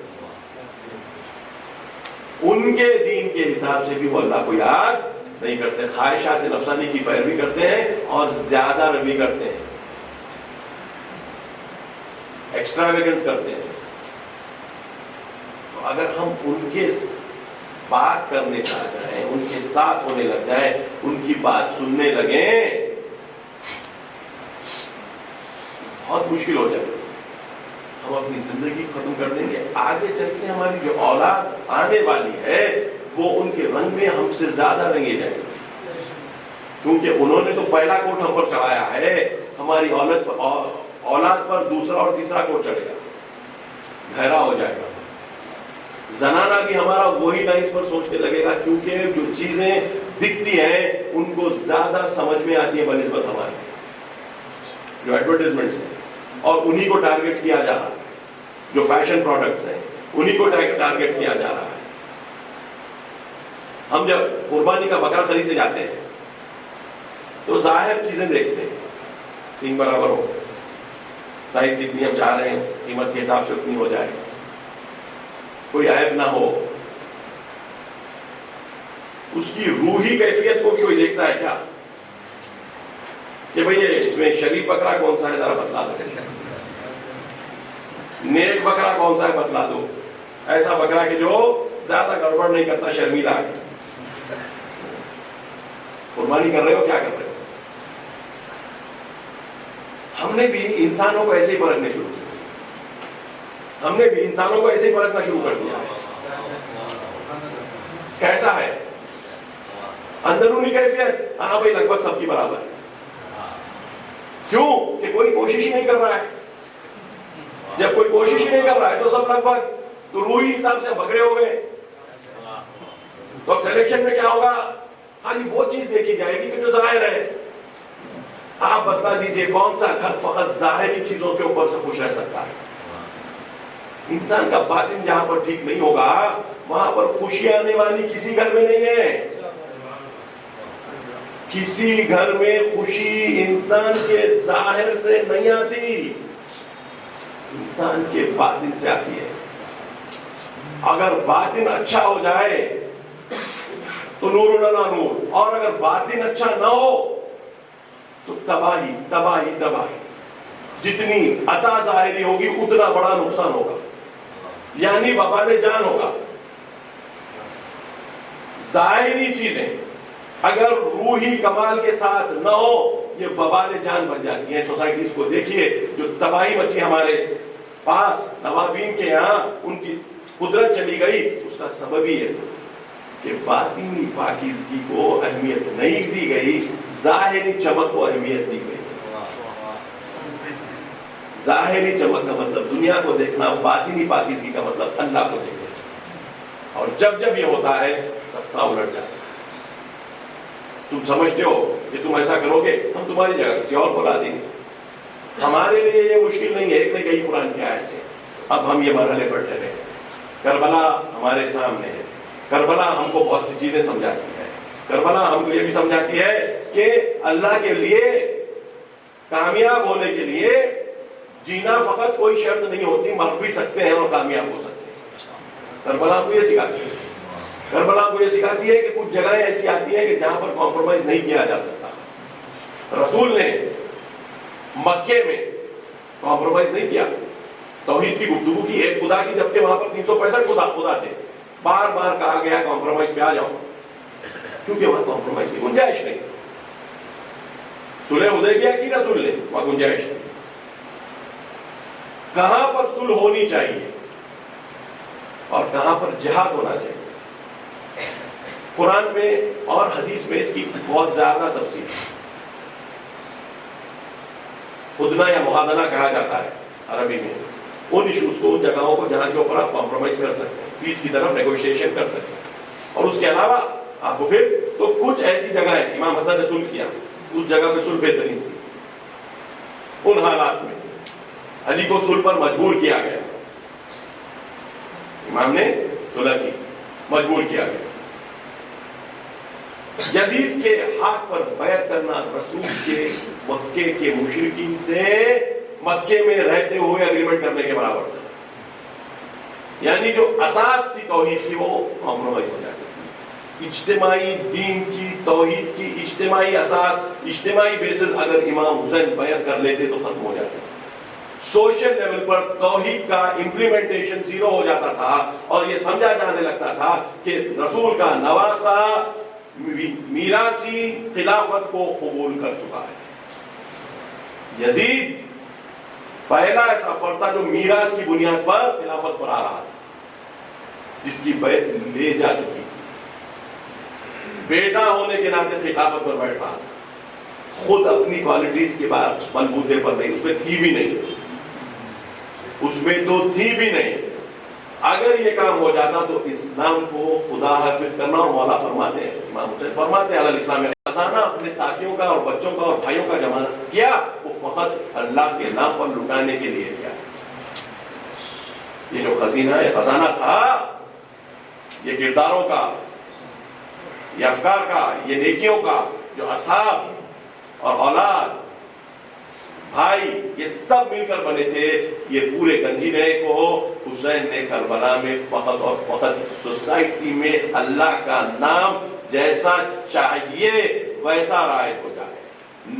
ان کے دین کے حساب سے بھی وہ اللہ کو یاد نہیں کرتے. خواہشات نفسانی کی پیروی کرتے ہیں اور زیادہ روی کرتے ہیں, ایکسٹراویگنس کرتے ہیں. تو اگر ہم ان کے بات کرنے لگ جائیں, ان کے ساتھ ہونے لگ جائیں, ان کی بات سننے لگیں, بہت مشکل ہو جائے. ہم اپنی زندگی ختم کر دیں گے. آگے چل کے ہماری جو اولاد آنے والی ہے وہ ان کے رنگ میں ہم سے زیادہ رنگے جائیں گے, کیونکہ انہوں نے تو پہلا کوٹ ہم پر چڑھایا ہے. ہماری اولاد پر دوسرا اور تیسرا کوٹ چڑھے گا, گہرا ہو جائے گا. زنانہ بھی ہمارا وہی لائنز پر سوچنے لگے گا, کیونکہ جو چیزیں دکھتی ہیں ان کو زیادہ سمجھ میں آتی ہے بنسبت ہماری جو ایڈورٹائزمنٹس ہیں، اور انہی کو ٹارگٹ کیا جا رہا ہے. جو فیشن پروڈکٹس ہیں انہی کو ٹارگٹ کیا جا رہا ہے. ہم جب قربانی کا بکرا خریدنے جاتے ہیں تو ظاہر چیزیں دیکھتے ہیں، سینگ برابر ہو، سائز جتنی ہم چاہ رہے ہیں قیمت کے حساب سے اتنی ہو جائے، کوئی عیب نہ ہو. اس کی روحی کیفیت کو بھی کوئی دیکھتا ہے کیا کہ بھئی اس میں شریف بکرا کون سا ہے ذرا بتلا دو، نیک بکرا کون سا ہے بتلا دو، ایسا بکرا کہ جو زیادہ گڑبڑ نہیں کرتا، شرمیلا ہے. قربانی کر رہے ہو کیا کر رہے ہو؟ ہم نے بھی انسانوں کو ایسے ہی پرکھنے شروع کیا، ہم نے بھی انسانوں کو ایسے ہی پرکھنا شروع کر دیا. کیسا ہے اندرونی کیفیت؟ ہاں بھائی لگ بھگ سب کی برابر ہے. کیوں کہ کوئی کوشش ہی نہیں کر رہا ہے. جب کوئی کوشش ہی نہیں کر رہا ہے تو سب لگ بھگ، تو روحی حساب سے بکرے ہو گئے. تو اب سلیکشن میں کیا ہوگا؟ خالی وہ چیز دیکھی جائے گی کہ جو ظاہر ہے. آپ بتلا دیجئے کون سا گھر فقط ظاہری چیزوں کے اوپر سے خوش رہ سکتا ہے؟ انسان کا باطن جہاں پر ٹھیک نہیں ہوگا وہاں پر خوشی آنے والی کسی گھر میں نہیں ہے. کسی گھر میں خوشی انسان کے ظاہر سے نہیں آتی، انسان کے باطن سے آتی ہے. اگر باطن اچھا ہو جائے تو نور علی نور، اور اگر باطن اچھا نہ ہو تو تباہی تباہی تباہی. جتنی عطا ظاہری ہوگی اتنا بڑا نقصان ہوگا، یعنی وبال جان ہوگا. ظاہری چیزیں اگر روحی کمال کے ساتھ نہ ہو یہ وبال جان بن جاتی ہیں. سوسائٹیز کو دیکھیے جو تباہی مچی ہمارے پاس نوابین کے یہاں، ان کی قدرت چلی گئی، اس کا سبب ہی ہے کہ باطنی پاکیزگی کو اہمیت نہیں دی گئی، ظاہری چمک کو اہمیت دی گئی. ظاہری چمک کا مطلب دنیا کو دیکھنا، باطنی پاکیزگی کا مطلب اللہ کو دیکھنا. اور جب جب یہ ہوتا ہے تب الٹ جاتا ہے. تم سمجھتے ہو کہ تم ایسا کرو گے ہم تمہاری جگہ کسی اور کو لا دیں گے. ہمارے لیے یہ مشکل نہیں ہے، ایک نے کئی قرآن کے آئے تھے. اب ہم یہ مرحلے پر ٹھہرے. کربلا ہمارے سامنے ہے. کربلا ہم کو بہت سی چیزیں سمجھاتی ہے. کربلا ہم کو یہ بھی سمجھاتی ہے کہ اللہ کے لیے کامیاب ہونے کے لیے جینا فقط کوئی شرط نہیں ہوتی، مر بھی سکتے ہیں اور کامیاب ہو سکتے ہیں. کربلا کو یہ سکھاتی ہے. کربلا کو یہ سکھاتی ہے کہ کچھ جگہیں ایسی آتی ہیں کہ جہاں پر کمپرومائز نہیں کیا جا سکتا. رسول نے مکے میں کمپرومائز نہیں کیا، توحید کی گفتگو کی ایک خدا کی، جبکہ وہاں پر 365 خدا تھے. بار بار کہا گیا کمپرومائز پہ آ جاؤ، کیونکہ وہاں کمپرومائز کی گنجائش نہیں. صلح حدیبیہ کی رسول نے، وہاں گنجائش نہیں. کہاں پر صلح ہونی چاہیے اور کہاں پر جہاد ہونا چاہیے، قرآن میں اور حدیث میں اس کی بہت زیادہ تفصیل ہے. ہدنہ یا محادنہ کہا جاتا ہے عربی میں ان ایشوز کو، ان جگہوں کو جہاں کے اوپر آپ کمپرومائز کر سکتے ہیں، پیس کی طرف نیگوشیشن کر سکتے ہیں. اور اس کے علاوہ آپ کو پھر تو کچھ ایسی جگہیں امام حسن نے صلح کیا، اس جگہ پہ صلح بہترین تھی. ان حالات میں علی کو صلح پر مجبور کیا گیا، امام نے صلح کی، مجبور کیا گیا. یزید کے ہاتھ پر بیعت کرنا رسول کے مکے کے مشرکین سے مکے میں رہتے ہوئے اگریمنٹ کرنے کے برابر تھا. یعنی جو اساس تھی توحید کی وہ کمپرومائز ہو جاتی تھی. اجتماعی دین کی، توحید کی اجتماعی اساس، اجتماعی بیسس اگر امام حسین بیعت کر لیتے تو ختم ہو جاتا. سوشل لیول پر توحید کا امپلیمنٹیشن زیرو ہو جاتا تھا اور یہ سمجھا جانے لگتا تھا کہ رسول کا نواسا میراثی خلافت کو قبول کر چکا ہے. یزید پہلا ایسا فرد تھا جو میراث کی بنیاد پر خلافت پر آ رہا تھا، جس کی بیعت لے جا چکی تھی. بیٹا ہونے کے ناطے خلافت پر بیٹھ رہا تھا. خود اپنی کوالٹیز کے بعد بلبوتے پر نہیں، اس میں تھی بھی نہیں، اس میں تو تھی بھی نہیں. اگر یہ کام ہو جاتا تو اسلام کو خدا حافظ کرنا. اور مولا فرماتے ہیں, امام حسین فرماتے ہیں علی الاسلام میں, خزانہ اپنے ساتھیوں کا اور بچوں کا اور بھائیوں کا جمع کیا, وہ فقط اللہ کے نام پر لٹانے کے لیے کیا. یہ جو خزانہ تھا, یہ کرداروں کا, یہ افکار کا, یہ نیکیوں کا, جو اصحاب اور اولاد بھائی یہ سب مل کر بنے تھے. یہ پورے گنجینے کو حسین نے کربلا میں فقط اور فقط سوسائٹی میں اللہ کا نام جیسا چاہیے ویسا رائج ہو جائے,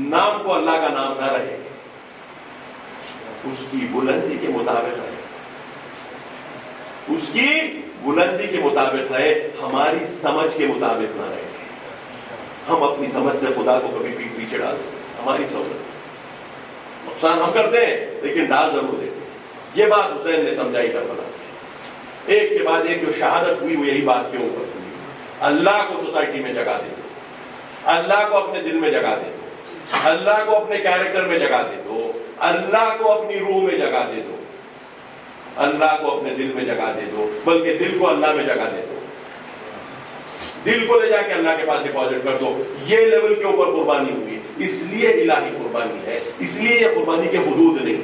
نام کو اللہ کا نام نہ رہے, اس کی بلندی کے مطابق رہے, اس کی بلندی کے مطابق رہے, ہماری سمجھ کے مطابق نہ رہے. ہم اپنی سمجھ سے خدا کو کبھی پیٹ پیچھے ڈال دیتے, ہماری سہولت, نقصان ہم کرتے ہیں لیکن ڈال ضرور دیتے ہیں. یہ بات حسین نے سمجھائی کربلا, ایک کے بعد ایک جو شہادت ہوئی وہ یہی بات کے اوپر ہوئی. اللہ کو سوسائٹی میں جگہ دے دو, اللہ کو اپنے دل میں جگہ دے دو, اللہ کو اپنے کیریکٹر میں جگہ دے دو, اللہ کو اپنی روح میں جگہ دے دو, اللہ کو اپنے دل میں جگہ دے دو, بلکہ دل کو اللہ میں جگہ دے دو, دل کو لے جا کے اللہ کے پاس ڈپازٹ کر دو. یہ لیول کے اوپر قربانی ہوئی, اس لیے الہی قربانی ہے, اس لیے یہ قربانی کے حدود نہیں.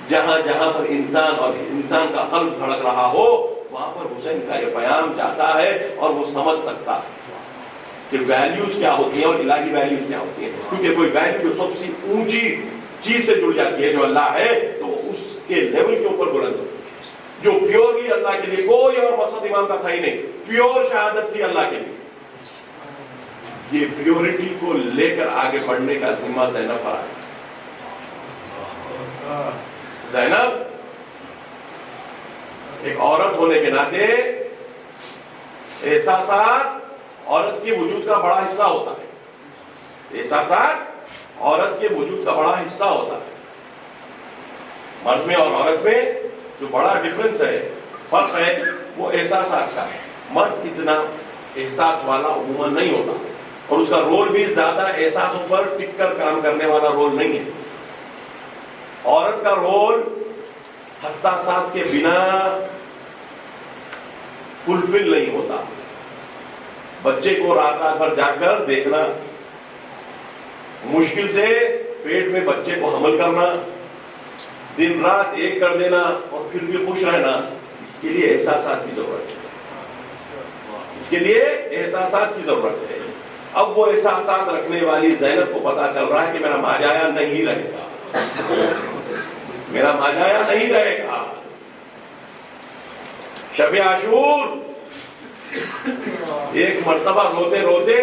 جہاں جہاں پر انسان اور انسان کا قلب دھڑک رہا ہو وہاں پر حسین کا یہ پیام جاتا ہے اور وہ سمجھ سکتا ہے کہ ویلیوز کیا ہوتی ہیں اور الہی ویلیوز کیا ہوتی ہیں. کیونکہ کوئی ویلیو جو سب سے اونچی چیز سے جڑ جاتی ہے جو اللہ ہے تو اس کے لیول کے اوپر بلند ہوتی ہے. جو پیورلی اللہ کے لیے, کوئی اور مقصد امام کا تھا ہی نہیں, پیور شہادت تھی اللہ کے لیے. یہ پیورٹی کو لے کر آگے بڑھنے کا ذمہ زینب پر آیا. زینب ایک عورت ہونے کے ناطے احساسات عورت کے وجود کا بڑا حصہ ہوتا ہے. احساسات عورت کے وجود کا بڑا حصہ ہوتا ہے. مرد میں اور عورت میں جو بڑا ڈفرنس ہے, فرق ہے, وہ احساسات کا ہے. مرد اتنا احساس والا عموماً نہیں ہوتا اور اس کا رول بھی زیادہ احساسوں پر ٹک کر کام کرنے والا رول نہیں ہے. عورت کا رول حساسات کے بنا فلفل نہیں ہوتا. بچے کو رات رات بھر جاگ کر دیکھنا, مشکل سے پیٹ میں بچے کو حمل کرنا, دن رات ایک کر دینا اور پھر بھی خوش رہنا, اس کے لیے احساسات کی ضرورت ہے. اس کے لیے احساسات کی ضرورت ہے. اب وہ احساسات رکھنے والی زینب کو پتا چل رہا ہے کہ میرا ماجایا نہیں رہے گا, میرا ماجایا نہیں رہے گا. شب عاشور ایک مرتبہ روتے روتے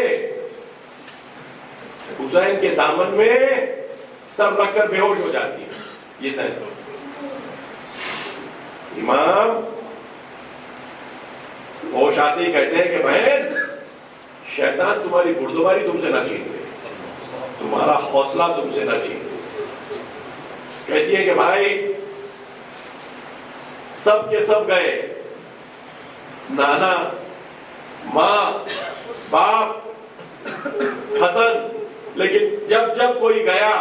حسین کے دامن میں سر رکھ کر بے ہوش ہو جاتی ہے. یہ زینب امام ہوش آتے ہی کہتے ہیں کہ بہن شیطان تمہاری بردباری تم سے نہ چھین لے, تمہارا حوصلہ تم سے نہ چھین لے. کہتی ہے کہ بھائی سب کے سب گئے, نانا, ماں, باپ, حسن, لیکن جب جب کوئی گیا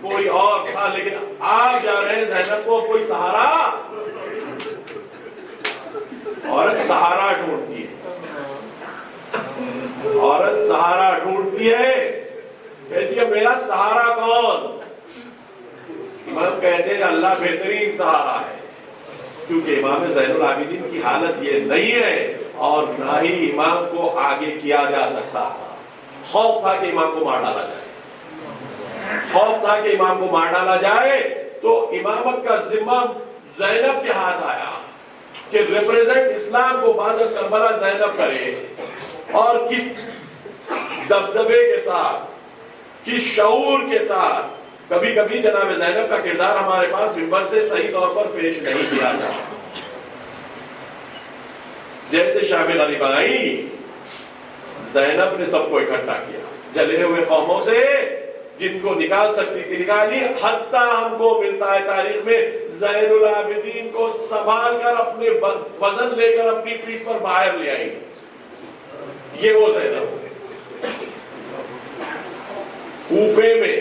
کوئی اور تھا, لیکن آپ جا رہے ہیں زینب کو کوئی سہارا. عورت سہارا ڈھونڈتی ہے, عورت سہارا ڈھونڈتی ہے, کہتی ہے میرا سہارا کون؟ امام کہتے ہیں اللہ بہترین سہارا ہے, کیونکہ امام زین العابدین کی حالت یہ نہیں ہے اور نہ ہی امام کو آگے کیا جا سکتا تھا. خوف تھا کہ امام کو مار ڈالا جائے, خوف تھا کہ امام کو مار ڈالا جائے. تو امامت کا ذمہ زینب کے ہاتھ آیا کہ ریپریزنٹ اسلام کو بعد از کربلا زینب کرے, اور کس دبدبے کے ساتھ, کس شعور کے ساتھ. کبھی کبھی جناب زینب کا کردار ہمارے پاس منبر سے صحیح طور پر پیش نہیں کیا جاتا. جیسے شام غریب آئی, زینب نے سب کو اکٹھا کیا, جلے ہوئے قوموں سے جن کو نکال سکتی تھی نکالی. حتیٰ ہم کو ملتا ہے تاریخ میں زین العابدین کو سنبھال کر اپنے وزن لے کر اپنی پیٹھ پر باہر لے آئی. یہ وہ زینب. کوفے میں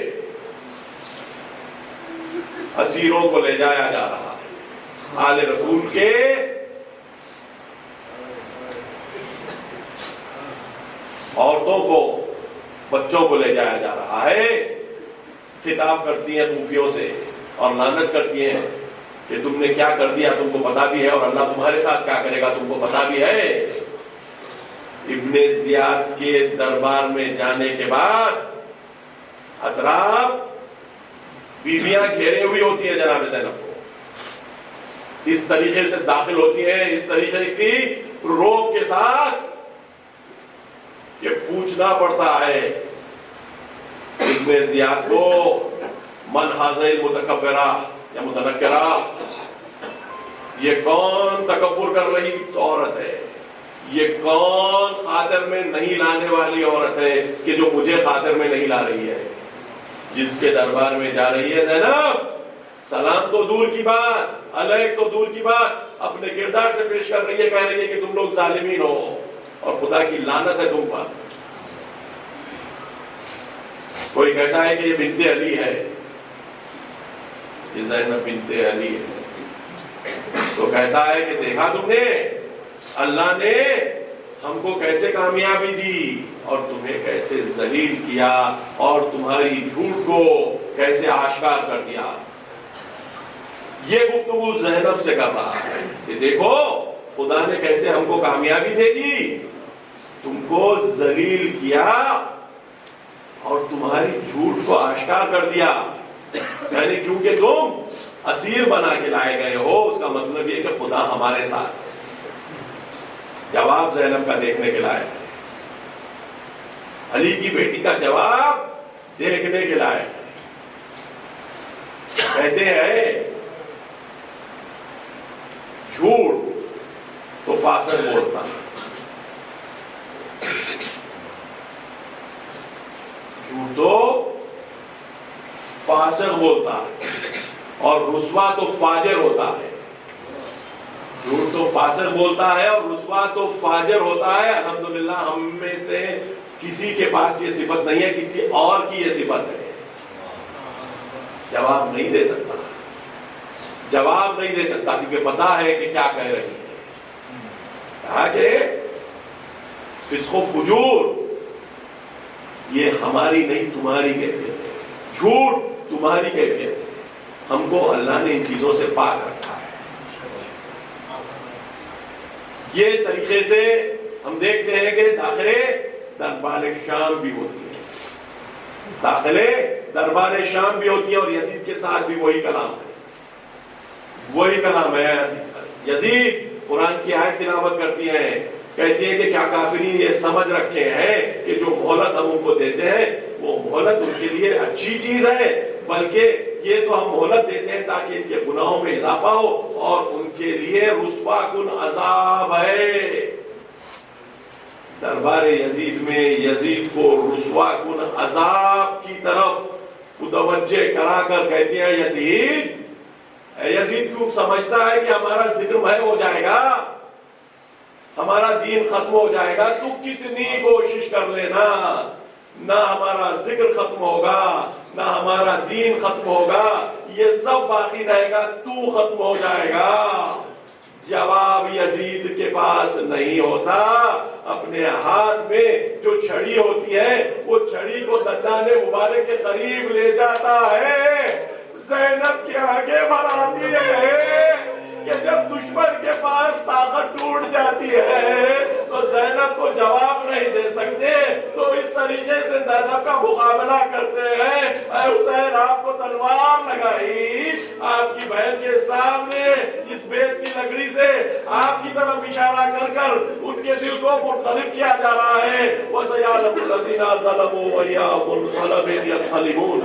اسیروں کو لے جایا جا رہا ہے, آل رسول کے عورتوں کو، بچوں کو لے جایا جا رہا ہے. خطاب کرتی ہیں کوفیوں سے اور لعنت کرتی ہیں کہ تم نے کیا کر دیا تم کو پتا بھی ہے، اور اللہ تمہارے ساتھ کیا کرے گا تم کو پتا بھی ہے. ابن زیاد کے دربار میں جانے کے بعد اطراف بیویاں گھیرے ہوئی ہوتی ہیں جناب زینب کو، اس طریقے سے داخل ہوتی ہیں، اس طریقے کی روب کے ساتھ کہ پوچھنا پڑتا ہے ابن زیاد کو، من حاضر متکبرہ یا متنکرہ، یہ کون تکبر کر رہی عورت ہے، یہ کون خاطر میں نہیں لانے والی عورت ہے کہ جو مجھے خاطر میں نہیں لا رہی ہے. جس کے دربار میں جا رہی ہے زینب، سلام تو دور کی بات، علیک تو دور کی بات، اپنے کردار سے پیش کر رہی ہے، کہہ رہی ہے کہ تم لوگ ظالمین ہو اور خدا کی لعنت ہے تم پر. کوئی کہتا ہے کہ یہ بنت علی ہے، یہ زینب بنت علی ہے، تو کہتا ہے کہ دیکھا تم نے اللہ نے ہم کو کیسے کامیابی دی اور تمہیں کیسے ذلیل کیا اور تمہاری جھوٹ کو کیسے آشکار کر دیا. یہ گفتگو زینب سے کر رہا ہے کہ دیکھو خدا نے کیسے ہم کو کامیابی دے دی، تم کو ذلیل کیا اور تمہاری جھوٹ کو آشکار کر دیا. یعنی کیونکہ تم اسیر بنا کے لائے گئے ہو، اس کا مطلب یہ کہ خدا ہمارے ساتھ. جواب زینب کا دیکھنے کے لائق ہے، علی کی بیٹی کا جواب دیکھنے کے لائق ہے. کہتے ہیں جھوٹ تو فاسق بولتا ہے، جھوٹ تو فاسق بولتا ہے اور رسوا تو فاجر ہوتا ہے. جھوٹ تو فاسق بولتا ہے اور رسوا تو فاجر ہوتا ہے. الحمدللہ ہم میں سے کسی کے پاس یہ صفت نہیں ہے، کسی اور کی یہ صفت ہے. جواب نہیں دے سکتا، جواب نہیں دے سکتا کیونکہ پتا ہے کہ کیا کہہ رہی ہے. کہا کہ فسق و فجور یہ ہماری نہیں تمہاری کیفیت ہے، جھوٹ تمہاری کیفیت ہے. ہم کو اللہ نے ان چیزوں سے پاک رکھا ہے. یہ طریقے سے ہم دیکھتے ہیں کہ داخلے دربار شام بھی ہوتی ہے، داخلے دربار شام بھی ہوتی ہے اور یزید کے ساتھ بھی وہی کلام ہے، وہی کلام ہے. یزید قرآن کی آیت تلاوت کرتی ہیں، کہتی ہے کہ کیا کافرین یہ سمجھ رکھے ہیں کہ جو مہلت ہم ان کو دیتے ہیں وہ مہلت ان کے لیے اچھی چیز ہے، بلکہ یہ تو ہم مہلت دیتے ہیں تاکہ ان کے گناہوں میں اضافہ ہو اور ان کے لیے رسوا کن عذاب ہے. دربار یزید میں یزید کو رسوا کن عذاب کی طرف متوجہ کرا کر کہتے ہیں یزید کیوں سمجھتا ہے کہ ہمارا ذکر محو ہو جائے گا، ہمارا دین ختم ہو جائے گا، تو کتنی کوشش کر لینا، نہ ہمارا ذکر ختم ہوگا نہ ہمارا دین ختم ہوگا، یہ سب باقی رہے گا، تو ختم ہو جائے گا. جواب یزید کے پاس نہیں ہوتا. اپنے ہاتھ میں جو چھڑی ہوتی ہے وہ چھڑی کو دندان مبارک کے قریب لے جاتا ہے. زینب کے آگے بڑھاتی ہے کہ جب دشمن کے پاس طاقت ٹوٹ جاتی ہے تو زینب کو جواب نہیں دے سکتے، تو اس طریقے سے زینب کا مقابلہ کرتے ہیں. اے حسین آپ کو تلوار لگائی، آپ کی بہن کے سامنے اس بیت کی لکڑی سے آپ کی طرف اشارہ کر کر ان کے دل کو منقلب کیا جا رہا ہے. وَسَيَعْلَمُ الَّذِينَ ظَلَمُوا وَإِيَّاهُمُ الْغَلَبَ يَنْقَلِبُونَ